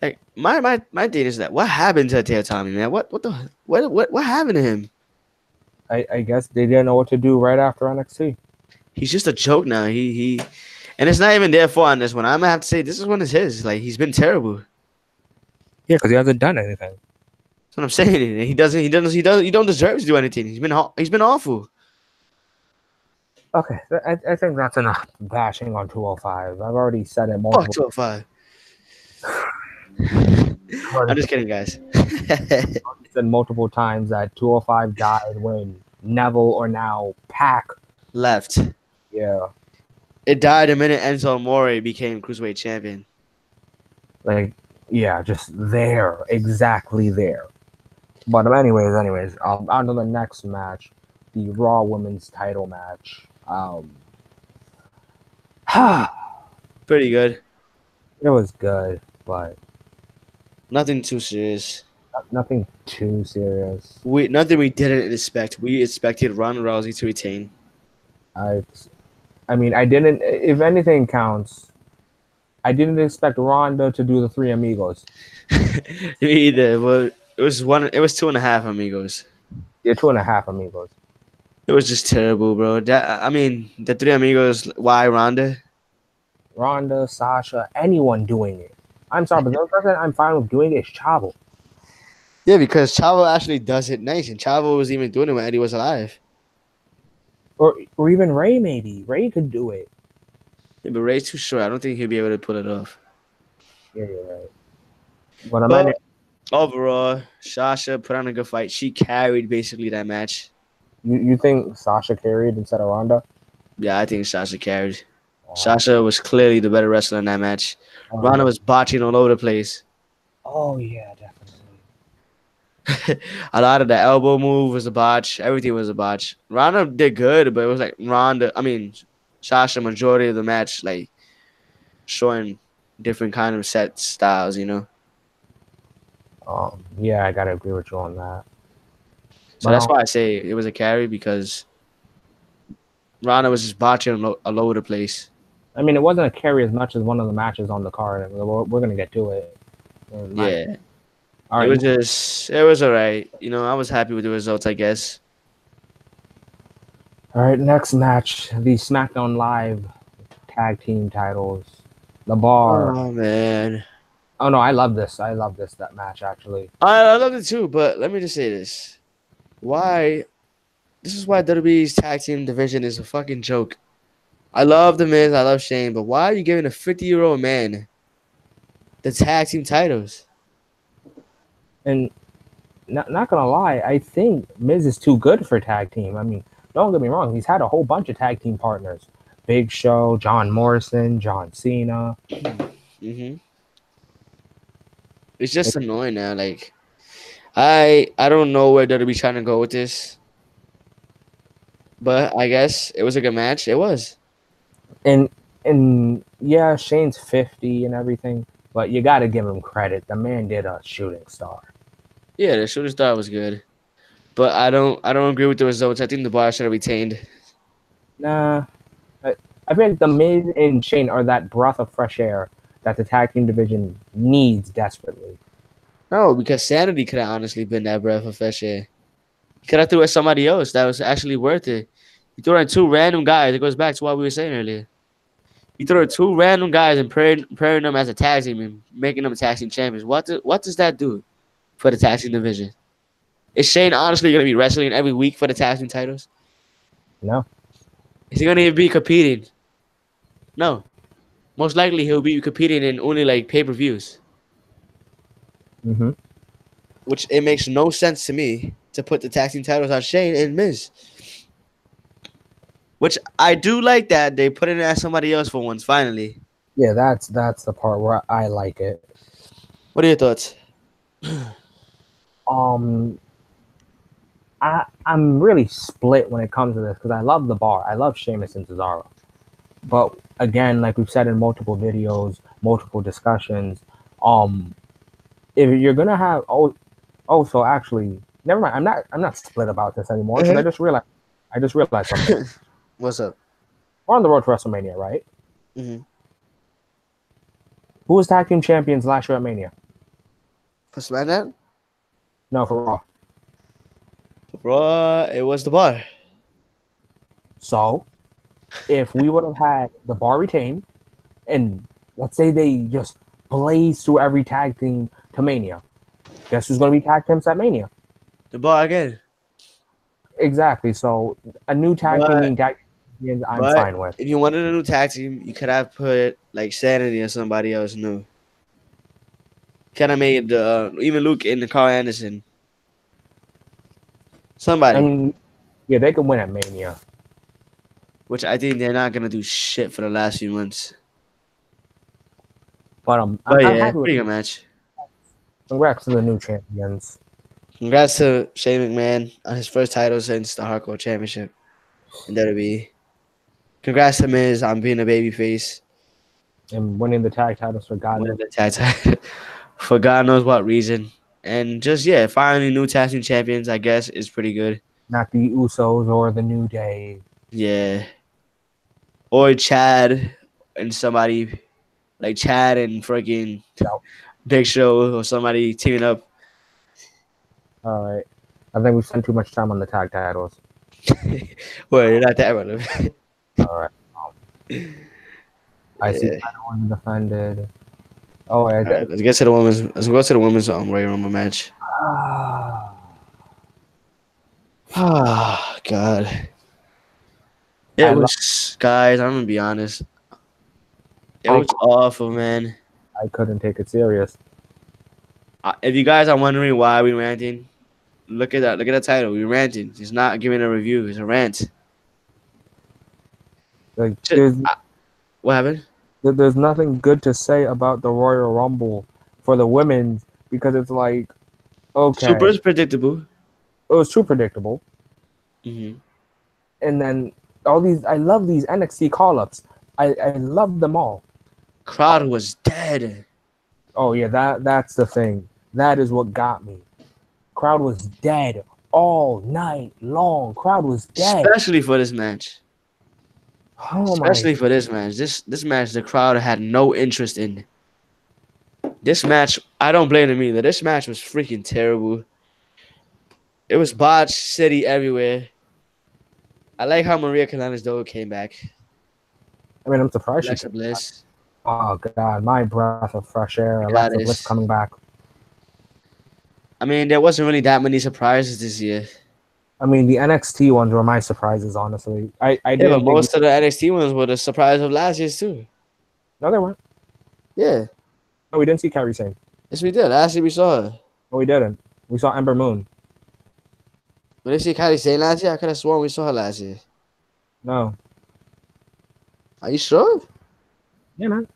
Like my thing is that what happened to Taylor Tommy, man? What happened to him? I guess they didn't know what to do right after NXT. He's just a joke now. He and it's not even their fault on this one. I'm gonna have to say this one is his. Like he's been terrible. Yeah, because he hasn't done anything. That's what I'm saying. He don't deserve to do anything. He's been awful. Okay, I think that's enough bashing on 205. I've already said it multiple. Fuck 205. I'm just kidding, guys. I've said multiple times that 205 died when Neville or now Pac left. Yeah. It died the minute Enzo Amore became Cruiserweight champion. Like, yeah, just there. Exactly there. But anyways, on to the next match. The Raw Women's title match. Pretty good. It was good, but nothing too serious. Nothing too serious. Nothing we didn't expect. We expected Ronda Rousey to retain. I mean, I didn't. If anything counts, I didn't expect Ronda to do the Three Amigos. Me either. Well, it was 2.5 Amigos. Yeah, 2.5 Amigos. It was just terrible, bro. The Three Amigos. Why Ronda? Ronda, Sasha, anyone doing it. I'm sorry, but the only person I'm fine with doing it is Chavo. Yeah, because Chavo actually does it nice, and Chavo was even doing it when Eddie was alive. Or even Ray, maybe. Ray could do it. Yeah, but Ray's too short. I don't think he'll be able to pull it off. Yeah, you're right. But overall, Sasha put on a good fight. She carried basically that match. You think Sasha carried instead of Ronda? Yeah, I think Sasha carried. Sasha was clearly the better wrestler in that match. Ronda was botching all over the place. Oh, yeah, definitely. A lot of the elbow move was a botch. Everything was a botch. Ronda did good, but it was like Sasha majority of the match, like showing different kind of set styles, you know. Yeah, I gotta agree with you on that. So that's why I say it was a carry, because Ronda was just botching all over the place. I mean, it wasn't a carry as much as one of the matches on the card. We're gonna get to it. Yeah. All right. It was all right. You know, I was happy with the results, I guess. All right, next match, the SmackDown Live tag team titles. The Bar. Oh, man. Oh no, I love this. I love that match actually. I love it too, but let me just say this. Why? This is why WWE's tag team division is a fucking joke. I love The Miz, I love Shane, but why are you giving a 50-year-old man the tag team titles? And not gonna lie, I think Miz is too good for tag team. I mean, don't get me wrong, he's had a whole bunch of tag team partners: Big Show, John Morrison, John Cena. Mm-hmm. It's just annoying now. Like, I don't know where WWE's trying to go with this, but I guess it was a good match. It was. And yeah, Shane's 50 and everything, but you got to give him credit. The man did a shooting star. Yeah, the shooting star was good, but I don't agree with the results. I think the bar should have retained. Nah, I think the Miz and Shane are that breath of fresh air that the tag team division needs desperately. No, because Sanity could have honestly been that breath of fresh air. You could have threw at somebody else that was actually worth it. You threw in two random guys. It goes back to what we were saying earlier. You throw two random guys and pairing them as a tag team and making them tag team champions. What does that do for the tag team division? Is Shane honestly going to be wrestling every week for the tag team titles? No. Is he going to be competing? No. Most likely he'll be competing in only like pay-per-views. Mm-hmm. Which it makes no sense to me to put the tag team titles on Shane and Miz. Which I do like that they put it as somebody else for once, finally. Yeah, that's the part where I like it. What are your thoughts? I'm really split when it comes to this because I love the bar. I love Sheamus and Cesaro. But again, like we've said in multiple videos, multiple discussions, if you're gonna have so actually, never mind. I'm not split about this anymore because I just realized something. What's up? We're on the road to WrestleMania, right? Mm-hmm. Who was tag team champions last year at Mania? For SmackDown? No, for Raw. Raw, it was the bar. So, if we would have had the bar retained, and let's say they just blaze through every tag team to Mania, guess who's going to be tag teams at Mania? The bar again. Exactly. So, a new tag team being tag teams, I'm fine with. If you wanted a new tag team, you could have put like Sanity or somebody else new. Kind of made even Luke and Carl Anderson. Somebody. I mean, yeah, they could win at Mania. Which I think they're not gonna do shit for the last few months. But I'm yeah, happy with pretty good match. Congrats to the new champions. Congrats to Shane McMahon on his first title since the Hardcore Championship in WWE. Congrats to Miz on being a babyface And winning the tag titles for God knows. For God knows what reason. And just finally new tag team champions, I guess, is pretty good. Not the Usos or the New Day. Yeah. Or Chad and somebody like Chad and freaking Big Show or somebody teaming up. All right. I think we've spent too much time on the tag titles. Well, you're not that relevant. All right. I see everyone defended. Oh, right, let's get to the women's. Let's go to the women's Royal Rumble match. Oh God. It was, guys. I'm gonna be honest. It was awful, man. I couldn't take it serious. If you guys are wondering why we're ranting, look at that. Look at the title. We're ranting. It's not giving a review. It's a rant. Like, what happened? There's nothing good to say about the Royal Rumble for the women because it's like, okay, super predictable. It was too predictable. Mm-hmm. And then all these, I love these NXT call-ups. I love them all. Crowd was dead. Oh yeah, that's the thing. That is what got me. Crowd was dead all night long. Crowd was dead. Especially for this match. Especially for this match. This match, the crowd had no interest in. This match, I don't blame them either. This match was freaking terrible. It was botched, city everywhere. I like how Maria Kanellis though came back. I mean, I'm surprised Alexa Bliss. Oh God, my breath of fresh air. Got Alexa Bliss this. coming back. I mean, there wasn't really that many surprises this year. I mean, the NXT ones were my surprises, honestly. I Yeah, but didn't think. most of the NXT ones were the surprise of last year's too. No, they weren't. Yeah, No, we didn't see Kairi Sane. yes we did. Last year we saw her. No, we didn't. We saw Ember Moon. We didn't see Kylie Sane last year. I could have sworn we saw her last year. No. Are you sure? Yeah, man.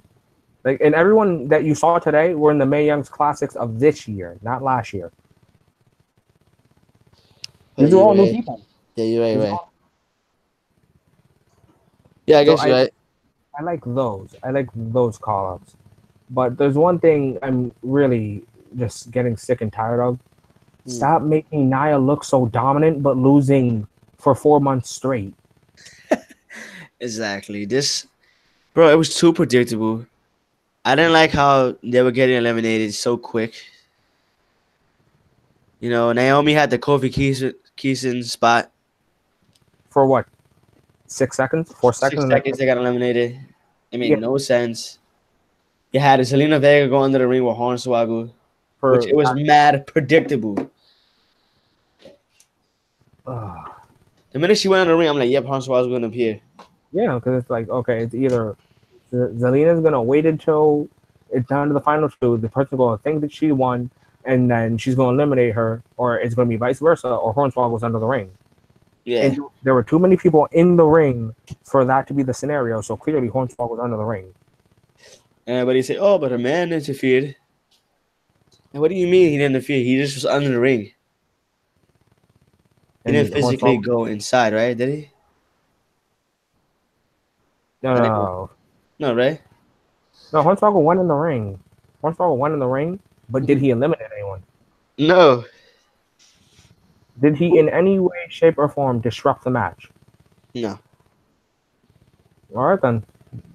Like, and everyone that you saw today were in the Mae Young's classics of this year, not last year. Yeah, These are you're all new right. people. Yeah, you're right. These are Right. all- Yeah, I So guess you're right. I like those. I like those call ups. But there's one thing I'm really just getting sick and tired of. Stop making Nia look so dominant but losing for 4 months straight. Exactly. This, bro, it was too predictable. I didn't like how they were getting eliminated so quick. You know, Naomi had the Kofi Kingston spot. For what? 6 seconds? 4 seconds? 6 seconds they got eliminated. It made Yeah, no sense. You had Zelina Vega go under the ring with Hornswoggle, which for it was mad predictable. uh, The minute she went on the ring, I'm like, yep, Hornswoggle's going to appear. yeah, because it's like, okay, it's either Zelina's gonna wait until it's down to the final two. The person's gonna think that she won, and then she's gonna eliminate her, or it's gonna be vice versa, or Hornswoggle's under the ring. Yeah. And there were too many people in the ring for that to be the scenario. So clearly, Hornswoggle was under the ring. And everybody say, oh, but a man interfered. And what do you mean he didn't interfere? He just was under the ring. He And didn't physically Hornswoggle, go inside, right? Did he? no, No, right? no, Hornswoggle went in the ring. Hornswoggle went in the ring, but did he eliminate anyone? No. Did he in any way, shape, or form disrupt the match? No. All right then.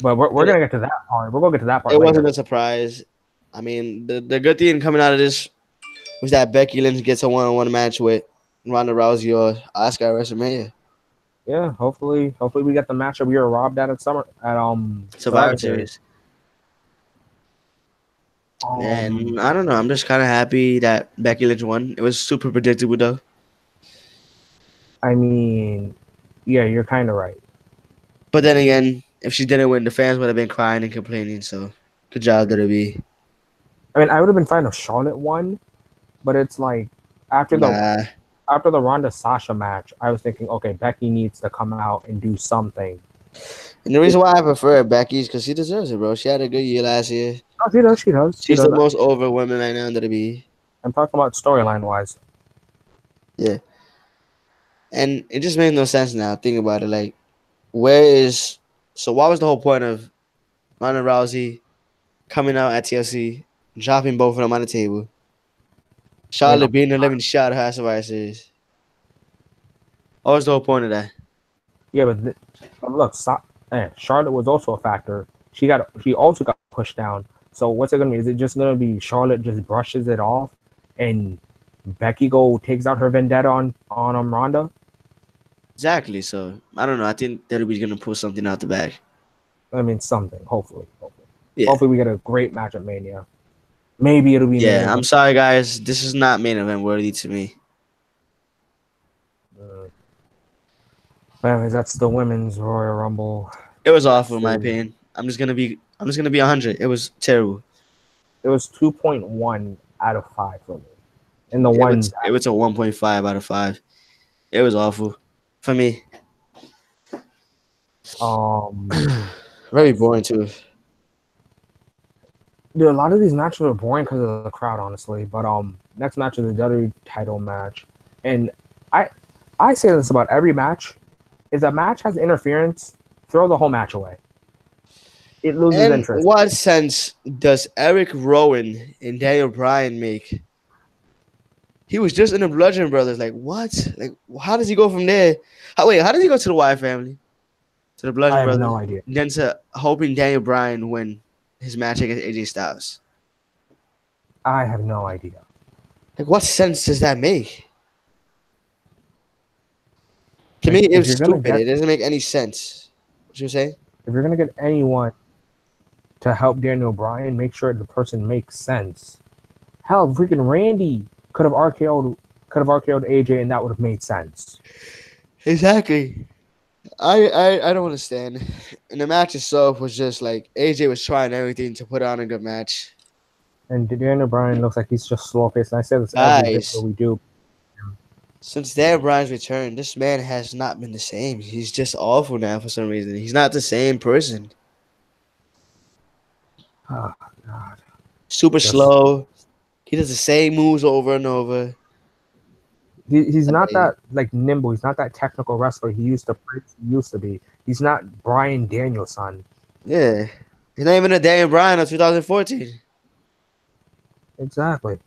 But we're gonna get to that part. We're gonna get to that part It later. wasn't a surprise. I mean, the good thing coming out of this was that Becky Lynch gets a one-on-one match with Ronda Rousey or Asuka at WrestleMania. Yeah, hopefully we get the matchup we were robbed at Survivor Survivor Series. And I don't know. I'm just kind of happy that Becky Lynch won. It was super predictable, though. I mean, yeah, you're kind of right. But then again, if she didn't win, the fans would have been crying and complaining. So, good job, WWE. I mean, I would have been fine if Charlotte won, but it's like after the Ronda Sasha match, I was thinking, okay, Becky needs to come out and do something. And the reason why I prefer Becky is because she deserves it, bro. She had a good year last year. Oh, she does. She does. She's the most over woman right now in WWE. I'm talking about storyline wise. Yeah. And it just makes no sense now. Think about it. Like, what was the whole point of Ronda Rousey coming out at TLC, dropping both of them on the table? Charlotte being the living shot of her Survivor Series. What was the whole point of that? Yeah, but look, Charlotte was also a factor. She also got pushed down. So what's it gonna be? Is it just gonna be Charlotte just brushes it off, and Becky takes out her vendetta on Ronda? Exactly. So I don't know. I think WWE's gonna pull something out the bag. I mean, something. Hopefully. Yeah. Hopefully, we get a great match at Mania. Maybe it'll be. Yeah. I'm sorry, guys. This is not main event worthy to me. Anyways, that's the women's Royal Rumble. It was awful, in my opinion. I'm just gonna be 100. It was terrible. It was 2.1 out of 5 for me. And it was a 1.5 out of 5. It was awful for me. Very boring too. Dude, a lot of these matches are boring because of the crowd, honestly. But next match is the WWE title match, and I say this about every match: if a match has interference, throw the whole match away. It loses interest. What sense does Eric Rowan and Daniel Bryan make? He was just in the Bludgeon Brothers. Like, what? Like, how does he go from there? How does he go to the Wyatt family? To the Bludgeon Brothers? I have no idea. Then to hoping Daniel Bryan win his match against AJ Styles. I have no idea. Like, what sense does that make? To me, it's stupid. It doesn't make any sense. What you saying? If you're gonna get anyone, to help Daniel Bryan, make sure the person makes sense. Hell, freaking Randy could have RKO'd AJ, and that would have made sense. Exactly. I don't understand. And the match itself was just like AJ was trying everything to put on a good match. And Daniel Bryan looks like he's just slow paced. And I say this every video Guys, we do. since Dan Bryan's return, this man has not been the same. He's just awful now for some reason. He's not the same person. Oh God, Super just slow. He does the same moves over and over. he's not Like, that like nimble. He's not that technical wrestler he used to be. He's not Bryan Danielson. yeah. He's not even a Dan Bryan of 2014. Exactly.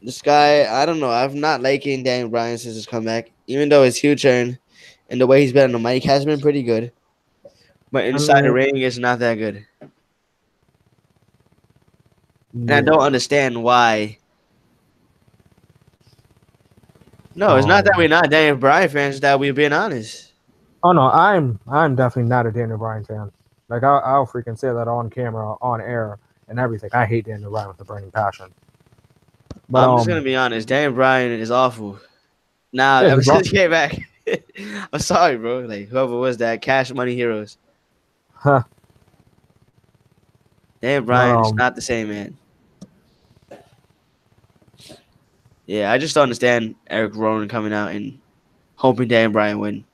This guy, I don't know. I've not liking Dan Bryan since his comeback, even though his heel turn and the way he's been on the mic has been pretty good. But I inside the mean, ring, it's not that good. And I yeah. don't understand why. No, it's not that Um. we're not Daniel Bryan fans, it's that we're being honest. Oh no, I'm definitely not a Daniel Bryan fan. Like I'll freaking say that on camera, on air, and everything. I hate Daniel Bryan with a burning passion. But I'm just gonna be honest. Daniel Bryan is awful. Now, yeah, ever he's since awesome. he came back, I'm sorry, bro. Like whoever was that, Cash Money Heroes. Huh. Daniel But Bryan is not the same man. Yeah, I just don't understand Eric Rowan coming out and hoping Daniel Bryan win.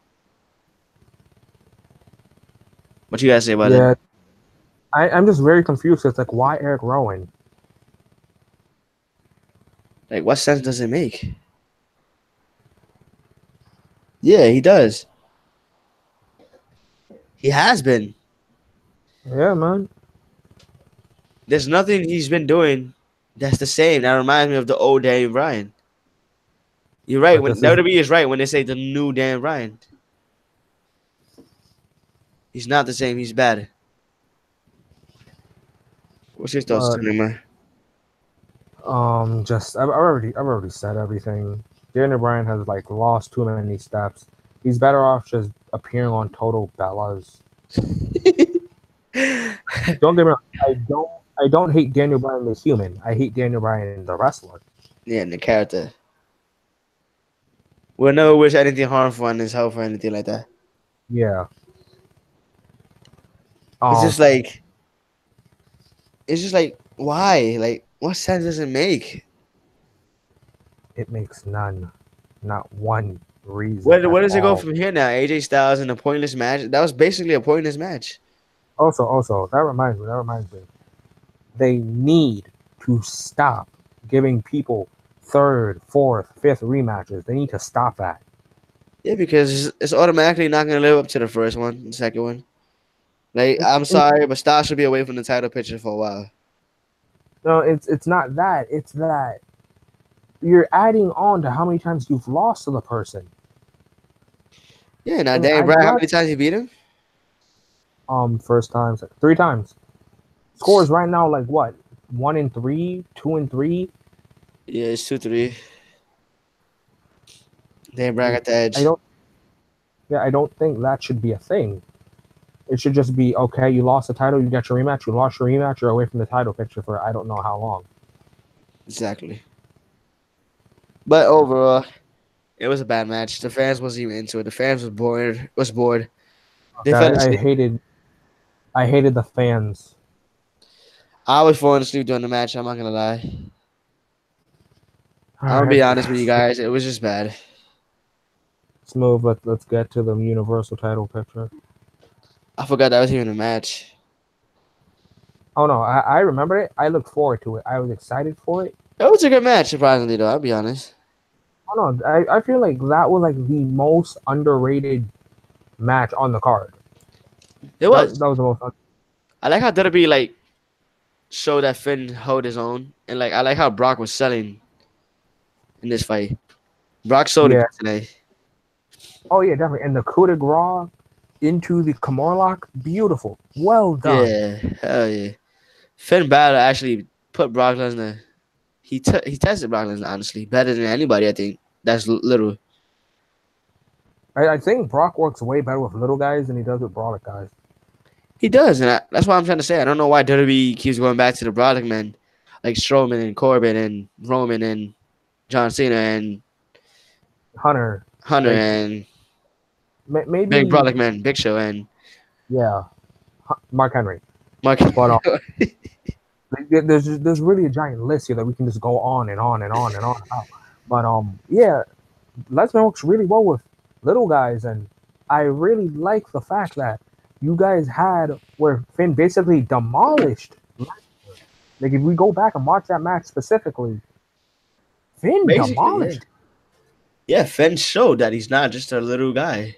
What you guys say about it? yeah, I'm just very confused. It's like why Eric Rowan? Like, what sense does it make? Yeah, he does. He has been. Yeah, man. There's nothing he's been doing that's the same. That reminds me of the old Daniel Bryan. You're right. But When this is WWE is right when they say the new Dan Bryan. He's not the same. He's bad. What's your thoughts, but Tanima? just I've already said everything. Daniel Bryan has like lost too many steps. He's better off just appearing on Total Bellas. Don't get me wrong. I don't hate Daniel Bryan the human. I hate Daniel Bryan the wrestler. Yeah, and the character. We'll never wish anything harmful on his health or anything like that. Yeah. It's just Um. like, it's just like, why? Like, what sense does it make? It makes none, not one reason Where at does it go all. from here now? AJ Styles in a pointless match. That was basically a pointless match. Also, that reminds me. That reminds me. They need to stop giving people third, fourth, fifth rematches. They need to stop that. Yeah, because it's automatically not gonna live up to the first one, the second one. Like, It, I'm it, sorry, but Styles should be away from the title picture for a while. no, it's not that. It's that you're adding on to how many times you've lost to the person. Yeah, now And Daniel I'd Bryan, how rather many times he beat him? first times, three times. Scores right now like what? 1-3, 2-3. Yeah, it's 2-3. Daniel Bryan got the I edge. don't. Yeah, I don't think that should be a thing. It should just be okay. You lost the title. You got your rematch. You lost your rematch. You're away from the title picture for I don't know how long. Exactly. But overall, it was a bad match. The fans wasn't even into it. The fans was bored. Was bored. They Okay, fell I asleep. hated. I hated the fans. I was falling asleep during the match. I'm not gonna lie. All I'm gonna right, be honest with you guys. It was just bad. smooth. Let's get to the universal title picture. I forgot that was even a match. Oh no, I remember it. I looked forward to it. I was excited for it. It was a good match, surprisingly though. I'll be honest. Oh no, I feel like that was like the most underrated match on the card. It That was. that was the most. I like how WWE like showed that Finn held his own, and like I like how Brock was selling in this fight. Brock sold it Yeah. good today. Oh yeah, definitely. And the coup de grace into the Kimura lock, beautiful. Well done. Yeah, hell yeah. Finn Balor actually put Brock Lesnar. He tested Brock Lesnar honestly better than anybody. I think that's little. I think Brock works way better with little guys than he does with brawler guys. He does, and that's what I'm trying to say. I don't know why WWE keeps going back to the Brolic men, like Strowman and Corbin and Roman and John Cena and Hunter, Hunter like and Big maybe Brolic men, Big Show and yeah, Mark Henry. Mark. But there's really a giant list here that we can just go on and on and on and on about. But yeah, Lesnar works really well with little guys, and I really like the fact that you guys had where Finn basically demolished Lesnar. Like if we go back and watch that match specifically, Finn Basically, yeah. demolished. Yeah, Finn showed that he's not just a little guy.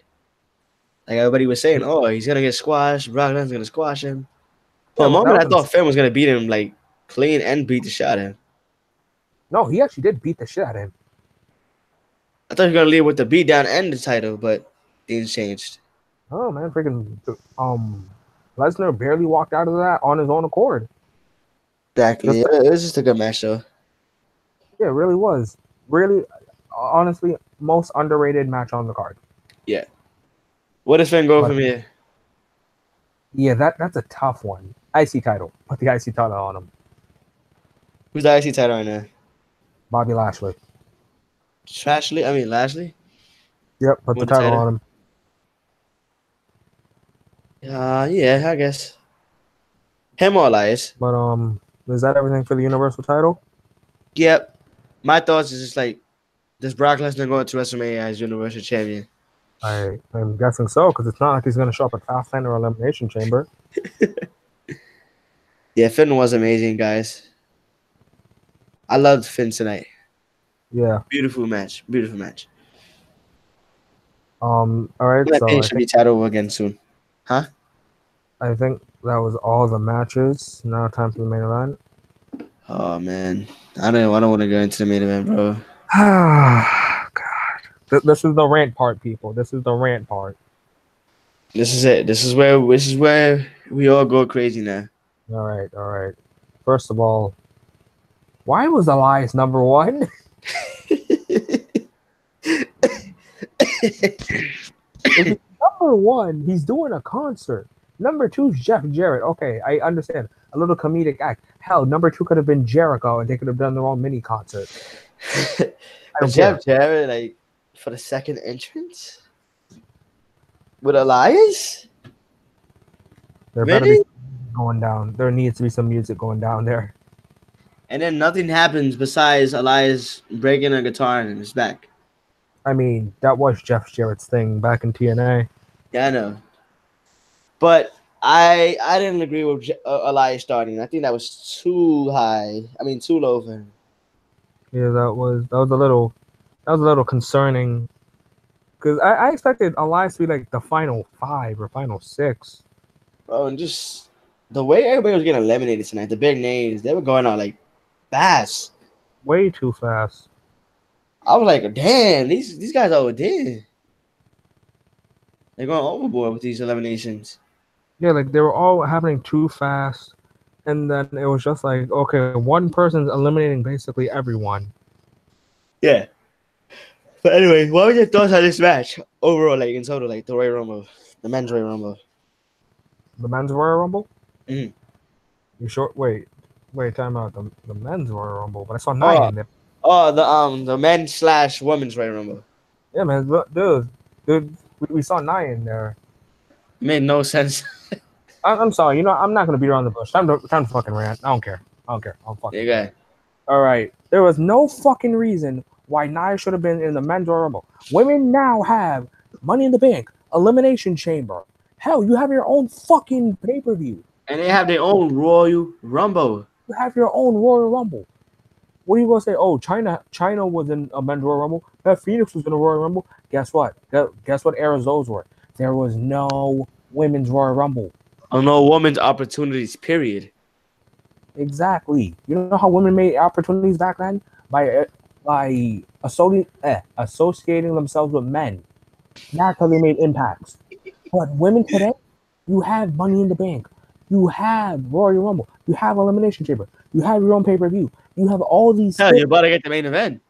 Like everybody was saying, oh, he's gonna get squashed. Brock Lesnar's gonna squash him. For a moment, I thought Finn was gonna beat him like clean and beat the shit out of him. No, he actually did beat the shit out of him. I thought he was gonna leave with the beatdown and the title, but things changed. Oh man, freaking Lesnar barely walked out of that on his own accord. Exactly. It was just a good match, though. Yeah, it really was. Really, honestly, most underrated match on the card. Yeah. What does Finn go from here? Yeah, that's a tough one. IC title. Put the IC title on him. Who's the IC title right now? Bobby Lashley. Lashley? Yep, put the title on him. Yeah, I guess. Him or Elias. But is that everything for the Universal title? Yep. My thoughts is just like, does Brock Lesnar go into WrestleMania as Universal Champion? I'm guessing so, because it's not like he's going to show up at Fastlane or Elimination Chamber. Yeah, Finn was amazing, guys. I loved Finn tonight. Yeah. Beautiful match. All right. So Finn should be title again soon. Huh? I think that was all the matches. Now time for the main event. Oh man, I don't want to go into the main event, bro. God, this is the rant part, people. This is the rant part. This is it. This is where we all go crazy now. All right. First of all, why was Elias number one? Number one, he's doing a concert. Number two is Jeff Jarrett. Okay, I understand. A little comedic act. Hell, number two could have been Jericho, and they could have done their own mini concert. Jeff Jarrett, like, for the second entrance? With Elias? There better be going down. There needs to be some music going down there. And then nothing happens besides Elias breaking a guitar in his back. I mean, that was Jeff Jarrett's thing back in TNA. Yeah, I know. But I didn't agree with Elias starting. I think that was too high. I mean, too low for him. Yeah, that was a little concerning. Because I expected Elias to be like the final 5 or final 6. Bro, and just the way everybody was getting eliminated tonight, the big names, they were going out like fast. Way too fast. I was like, damn, these guys are dead. They're going overboard with these eliminations. Yeah, like they were all happening too fast. And then it was just like, okay, one person's eliminating basically everyone. Yeah. But anyway, what were your thoughts on this match overall, like in total, like the Royal Rumble, the men's Royal Rumble? The men's Royal Rumble? Mm-hmm. You sure? Wait, time out. The men's Royal Rumble, but I saw 9 in there. Oh, the men's/women's Royal Rumble. Yeah, man, dude, we saw 9 in there. It made no sense. I'm sorry. You know, I'm not gonna beat around the bush. Time to fucking rant. I don't care. I'm fucking. Okay. All right. There was no fucking reason why Nia should have been in the men's Royal Rumble. Women now have Money in the Bank, Elimination Chamber. Hell, you have your own fucking pay-per-view. And they have their own Royal Rumble. You have your own Royal Rumble. What are you gonna say? Oh, China was in a men's Royal Rumble. Phoenix was in a Royal Rumble. Guess what? Guess what eras those were? There was no women's Royal Rumble. Oh, no women's opportunities, period. Exactly. You know how women made opportunities back then? By associating themselves with men. That's how they made impacts. But women today, you have Money in the Bank. You have Royal Rumble. You have Elimination Chamber. You have your own pay-per-view. You have all these Hell, you're about to get the main event.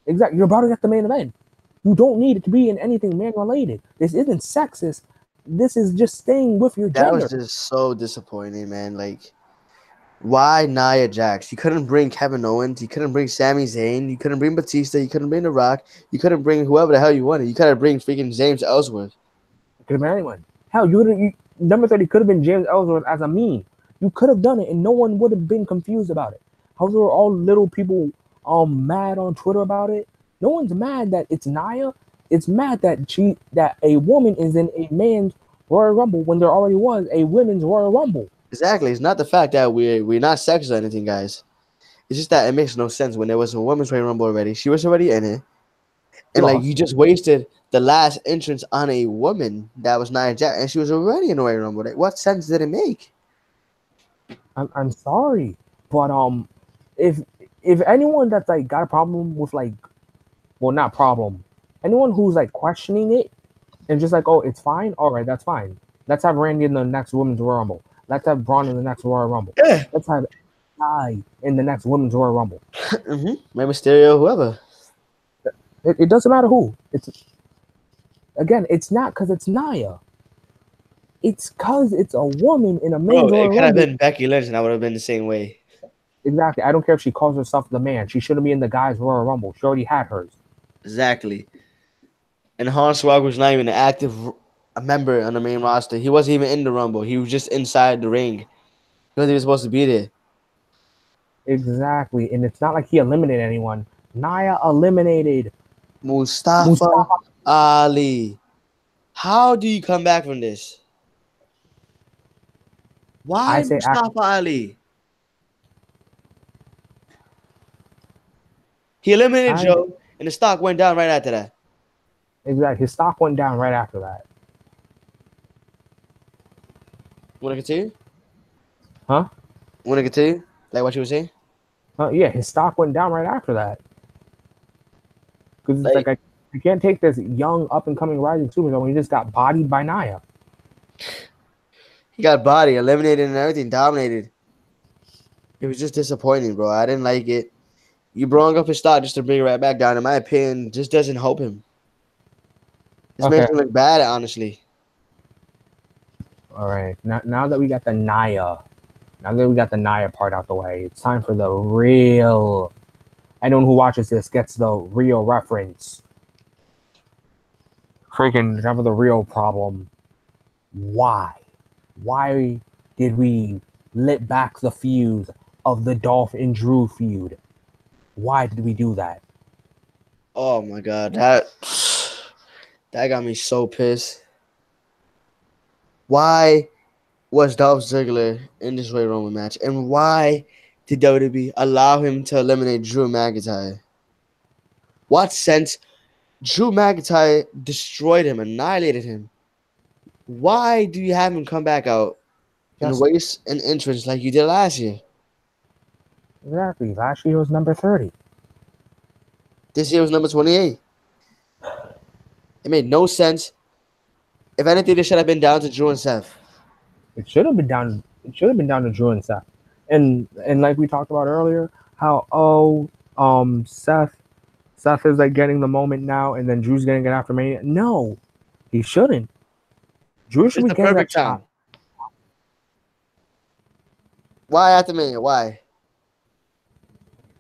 Exactly. You're about to get the main event. You don't need it to be in anything man-related. This isn't sexist this is just staying with your That gender. was just so disappointing, man. Like, why Nia Jax? You couldn't bring Kevin Owens. You couldn't bring Sami Zayn. You couldn't bring Batista. You couldn't bring The Rock. You couldn't bring whoever the hell you wanted. You could have bring freaking James Ellsworth. Could have been anyone. Hell, number 30 could have been James Ellsworth as a meme. You could have done it, and no one would have been confused about it. How there were all little people mad on Twitter about it. No one's mad that it's Nia. It's mad that a woman is in a man's Royal Rumble when there already was a women's Royal Rumble. Exactly. It's not the fact that we're not sexist or anything, guys. It's just that it makes no sense when there was a women's Royal Rumble already. She was already in it. And like you just wasted the last entrance on a woman that was Nia Jax, and she was already in the Royal Rumble. Like, what sense did it make? I'm sorry, but if anyone that's like got a problem with like, well, not problem, anyone who's like questioning it and just like, oh, it's fine, all right, that's fine. Let's have Randy in the next women's Royal Rumble. Let's have Braun in the next Royal Rumble. Yeah. Let's have I in the next women's Royal Rumble. Mm-hmm. Rey Mysterio, whoever. It doesn't matter who. It's not because it's Nia. It's because it's a woman in a man's Royal It could have Rumble. been Becky Lynch, and I would have been the same way. Exactly. I don't care if she calls herself the man. She shouldn't be in the guys' Royal Rumble. She already had hers. Exactly. And Hornswoggle was not even an active member on the main roster. He wasn't even in the Rumble. He was just inside the ring. He wasn't even supposed to be there. Exactly. And it's not like he eliminated anyone. Nia eliminated Mustafa Ali. How do you come back from this? Why Mustafa Ali? He eliminated Joe, and the stock went down right after that. Exactly. His stock went down right after that. Want to continue? Huh? Want to continue? Like what you were saying? Yeah, his stock went down right after that. Because it's like I can't take this young, up-and-coming rising superstar when he just got bodied by Nia. He got bodied, eliminated, and everything, dominated. It was just disappointing, bro. I didn't like it. You brought up his stock just to bring it right back down. In my opinion, just doesn't help him. This makes him look bad, honestly. All right. Now that we got the Nia part out the way, it's time for the real. Anyone who watches this gets the real reference. Freaking have the real problem. Why? Why did we lit back the fuse of the Dolph and Drew feud? Why did we do that? Oh my god, that got me so pissed. Why was Dolph Ziggler in this Royal Rumble match, and why did WWE allow him to eliminate Drew McIntyre? What sense? Drew McIntyre destroyed him, annihilated him. Why do you have him come back out and waste an entrance like you did last year? Exactly. Last year was number 30. This year was number 28. It made no sense. If anything, this should have been down to Drew and Seth. It should have been down. It should have been down to Drew and Seth. And like we talked about earlier, how Seth is like getting the moment now, and then Drew's getting it after Mania. No, he shouldn't. Drew should be getting that time. Why after Mania? Why?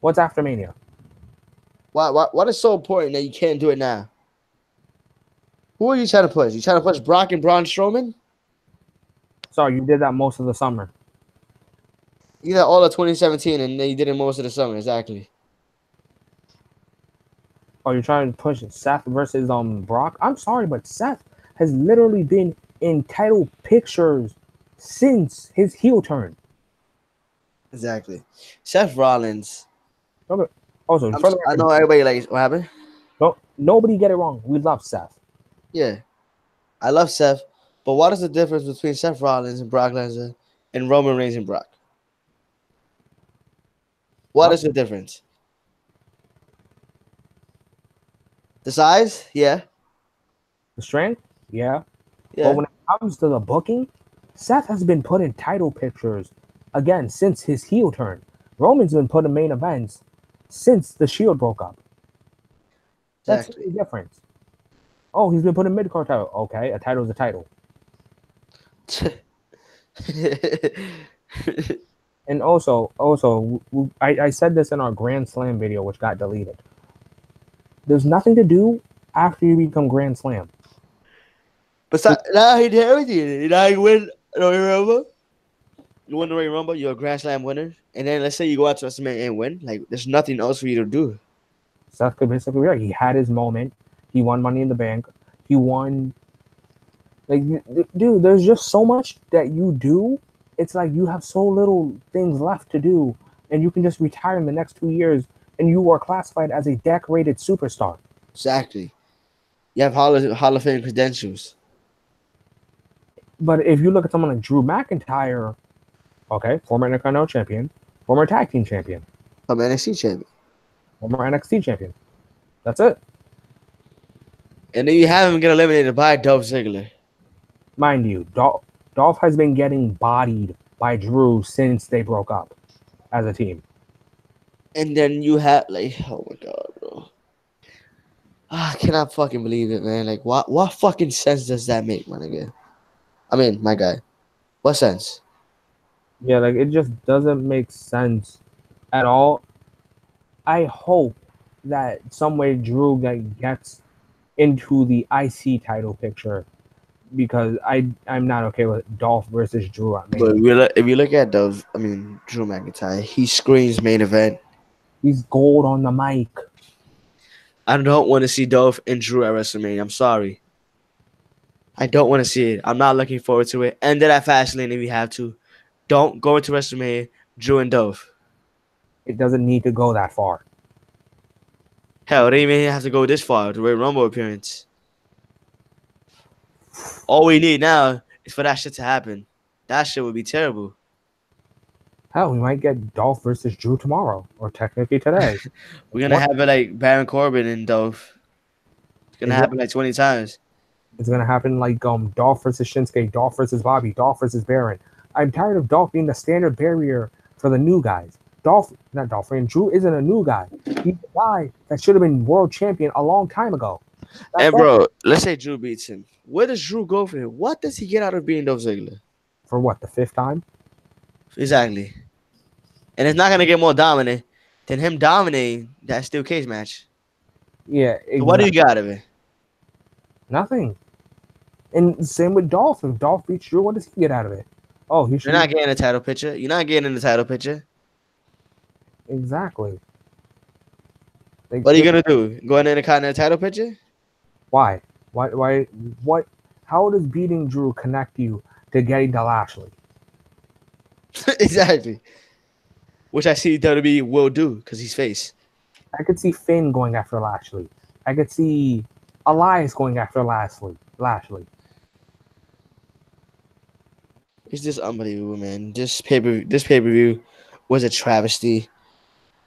What's after Mania? Why? What is so important that you can't do it now? Who are you trying to push? You trying to push Brock and Braun Strowman? Sorry, you did that most of the summer. You did all of 2017, and then you did it most of the summer. Exactly. Oh, you're trying to push Seth versus Brock? I'm sorry, but Seth has literally been in title pictures since his heel turn. Exactly. Seth Rollins. Okay. Also, I know everybody likes what happened. No, nobody get it wrong. We love Seth. Yeah, I love Seth, but what is the difference between Seth Rollins and Brock Lesnar and Roman Reigns and Brock? What is the difference? The size? Yeah. The strength? Yeah. But when it comes to the booking, Seth has been put in title pictures again since his heel turn. Roman's been put in main events since the Shield broke up. That's the difference. Oh, he's been put in mid-card title. Okay, a title is a title. And also, I said this in our Grand Slam video, which got deleted. There's nothing to do after you become Grand Slam. But now he did everything. Now you win the Royal Rumble. You win the Royal Rumble. You're a Grand Slam winner. And then let's say you go out to WrestleMania and win. Like, there's nothing else for you to do. Seth could basically be right. He had his moment. He won Money in the Bank. He won. Like, dude, there's just so much that you do. It's like you have so little things left to do, and you can just retire in the next 2 years, and you are classified as a decorated superstar. Exactly. You have Hall of Fame credentials. But if you look at someone like Drew McIntyre, okay, former Intercontinental champion, former tag team champion, I'm NXT champion. former NXT champion. That's it. And then you have him get eliminated by Dolph Ziggler. Mind you, Dolph has been getting bodied by Drew since they broke up as a team. And then you have, like, oh my God, bro. I cannot fucking believe it, man. Like, what fucking sense does that make, my nigga? I mean, my guy. What sense? Yeah, like, it just doesn't make sense at all. I hope that some way Drew gets into the IC title picture, because I'm not okay with Dolph versus Drew at Mania. But if you look at Drew McIntyre, he screams main event. He's gold on the mic. I don't want to see Dolph and Drew at WrestleMania. I'm sorry. I don't want to see it. I'm not looking forward to it. End it at Fastlane if you have to. Don't go into WrestleMania, Drew and Dolph. It doesn't need to go that far. Hell, they even have to go this far, the Royal Rumble appearance. All we need now is for that shit to happen. That shit would be terrible. Hell, we might get Dolph versus Drew tomorrow, or technically today. We're going to have it like Baron Corbin and Dolph. It's going to happen like 20 times. It's going to happen like Dolph versus Shinsuke, Dolph versus Bobby, Dolph versus Baron. I'm tired of Dolph being the standard barrier for the new guys. Drew isn't a new guy. He's a guy that should have been world champion a long time ago. And bro, let's say Drew beats him. Where does Drew go for him? What does he get out of being Dolph Ziggler? For what, the 5th time? Exactly. And it's not going to get more dominant than him dominating that steel cage match. Yeah. Exactly. So what do you got out of it? Nothing. And same with Dolph. If Dolph beats Drew, what does he get out of it? Oh, he should. You're not getting a title picture. You're not getting in the title picture. Exactly. Like, what are you going to do? Go in the Intercontinental title picture? Why? What? How does beating Drew connect you to getting to Lashley? Exactly. Which I see WWE will do because he's face. I could see Finn going after Lashley. I could see Elias going after Lashley. It's just unbelievable, man. This pay-per-view was a travesty.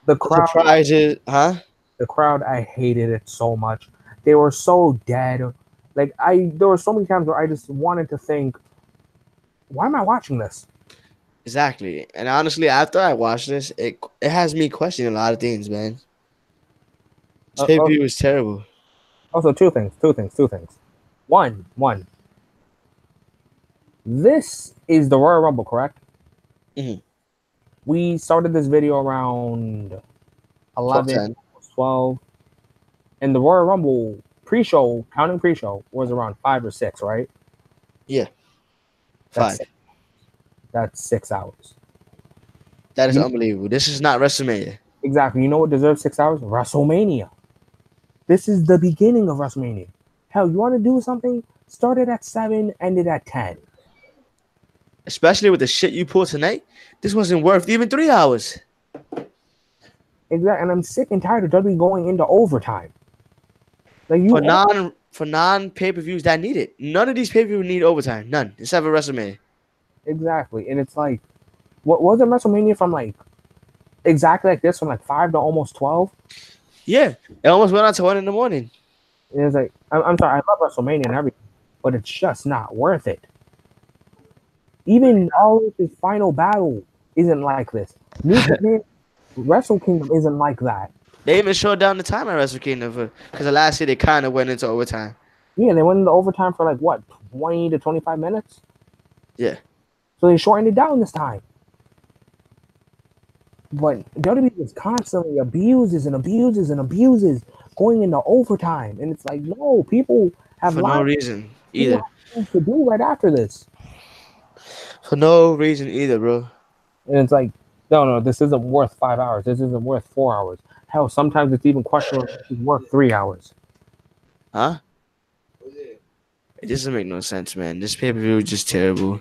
The crowd, surprises, huh? The crowd, I hated it so much. They were so dead. Like, there were so many times where I just wanted to think, why am I watching this? Exactly. And honestly, after I watched this, it has me questioning a lot of things, man. This pay-per-view was terrible. Also, two things. One. This is the Royal Rumble, correct? Mm-hmm. We started this video around 11, 12. And the Royal Rumble pre-show, counting pre-show, was around 5 or 6, right? Yeah. 5. That's 6 hours. That is unbelievable. This is not WrestleMania. Exactly. You know what deserves 6 hours? WrestleMania. This is the beginning of WrestleMania. Hell, you want to do something? Start it at 7, end it at 10. Especially with the shit you pulled tonight, this wasn't worth even 3 hours. Exactly. And I'm sick and tired of WWE going into overtime. Like, for non pay-per-views that need it. None of these pay-per-views need overtime. None. Except for WrestleMania. Exactly. And it's like, what was it, WrestleMania from like exactly like this, from like 5 to almost 12? Yeah. It almost went on to 1 in the morning. And it's like, I'm sorry, I love WrestleMania and everything, but it's just not worth it. Even Rollins' final battle isn't like this. Wrestle Kingdom isn't like that. They even showed down the time at Wrestle Kingdom because the last year they kind of went into overtime. Yeah, they went into overtime for like what, 20 to 25 minutes? Yeah. So they shortened it down this time. But WWE just constantly abuses and abuses and abuses, going into overtime. And it's like, no, people have For no lives. reason People either. have things to do right after this. For no reason either, bro. And it's like, no, this isn't worth 5 hours. This isn't worth 4 hours. Hell, sometimes it's even questionable if it's worth 3 hours. Huh? It doesn't make no sense, man. This pay per view is just terrible.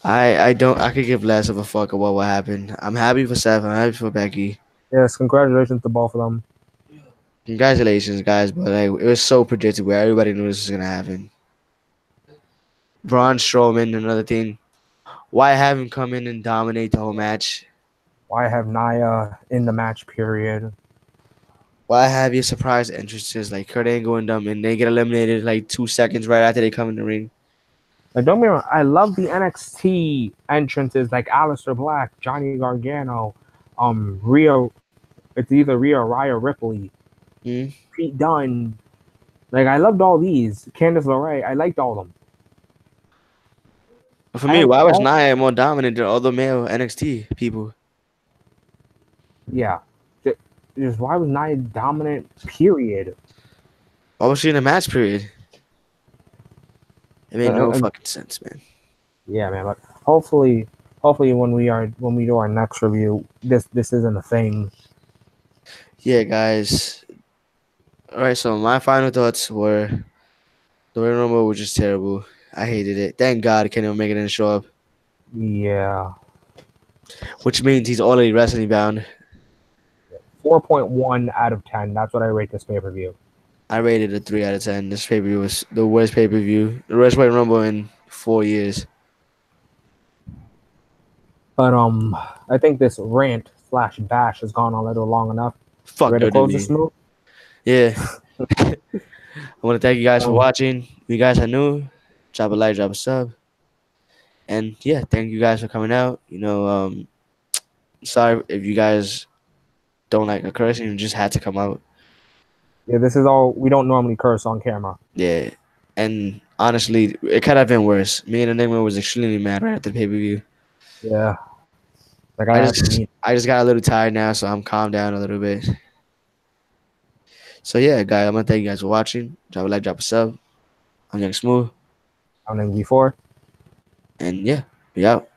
I could give less of a fuck about what happened. I'm happy for Seth. I'm happy for Becky. Yes, congratulations to both of them. Congratulations, guys. But like, it was so predictable. Everybody knew this was gonna happen. Braun Strowman, another thing. Why have him come in and dominate the whole match? Why have Nia in the match period? Why have your surprise entrances like Kurt Angle and them, and they get eliminated like 2 seconds right after they come in the ring? Like, don't get me wrong, I love the NXT entrances like Aleister Black, Johnny Gargano, Rhea. It's either Rhea or Rhea Ripley, Hmm? Pete Dunne. Like, I loved all these. Candice LeRae, I liked all of them. But for I me, have why was all, Nia more dominant than all the male NXT people? yeah. Just why was Nia dominant? Period. Why was she in a match period? It made no Uh, fucking sense, man. yeah, man. But hopefully when we do our next review, this isn't a thing. Yeah, guys. All right, so my final thoughts were the Royal Rumble was just terrible. I hated it. Thank God Kenny Omega didn't show up, Yeah, which means he's already wrestling bound. 4.1 out of 10. That's what I rate this pay per view. I rated a 3 out of 10. This pay per view was the worst pay per view, the worst Royal Rumble in 4 years. But I think this rant slash bash has gone on a little long enough. Fuck Ready to close this WWE. move? Yeah. I want to thank you guys for Um, watching. If you guys are new, drop a like, drop a sub. And yeah, thank you guys for coming out. Sorry if you guys don't like a cursing, you just had to come out. yeah, this is all. We don't normally curse on camera. Yeah. And honestly, it could have been worse. Me and Enigma was extremely mad right after the pay per view. Yeah, like I had to meet. I just got a little tired now, so I'm calmed down a little bit. So yeah, guys, I'm gonna thank you guys for watching. Drop a like, drop a sub. I'm Young Smooth. I don't know before. And yeah, we out.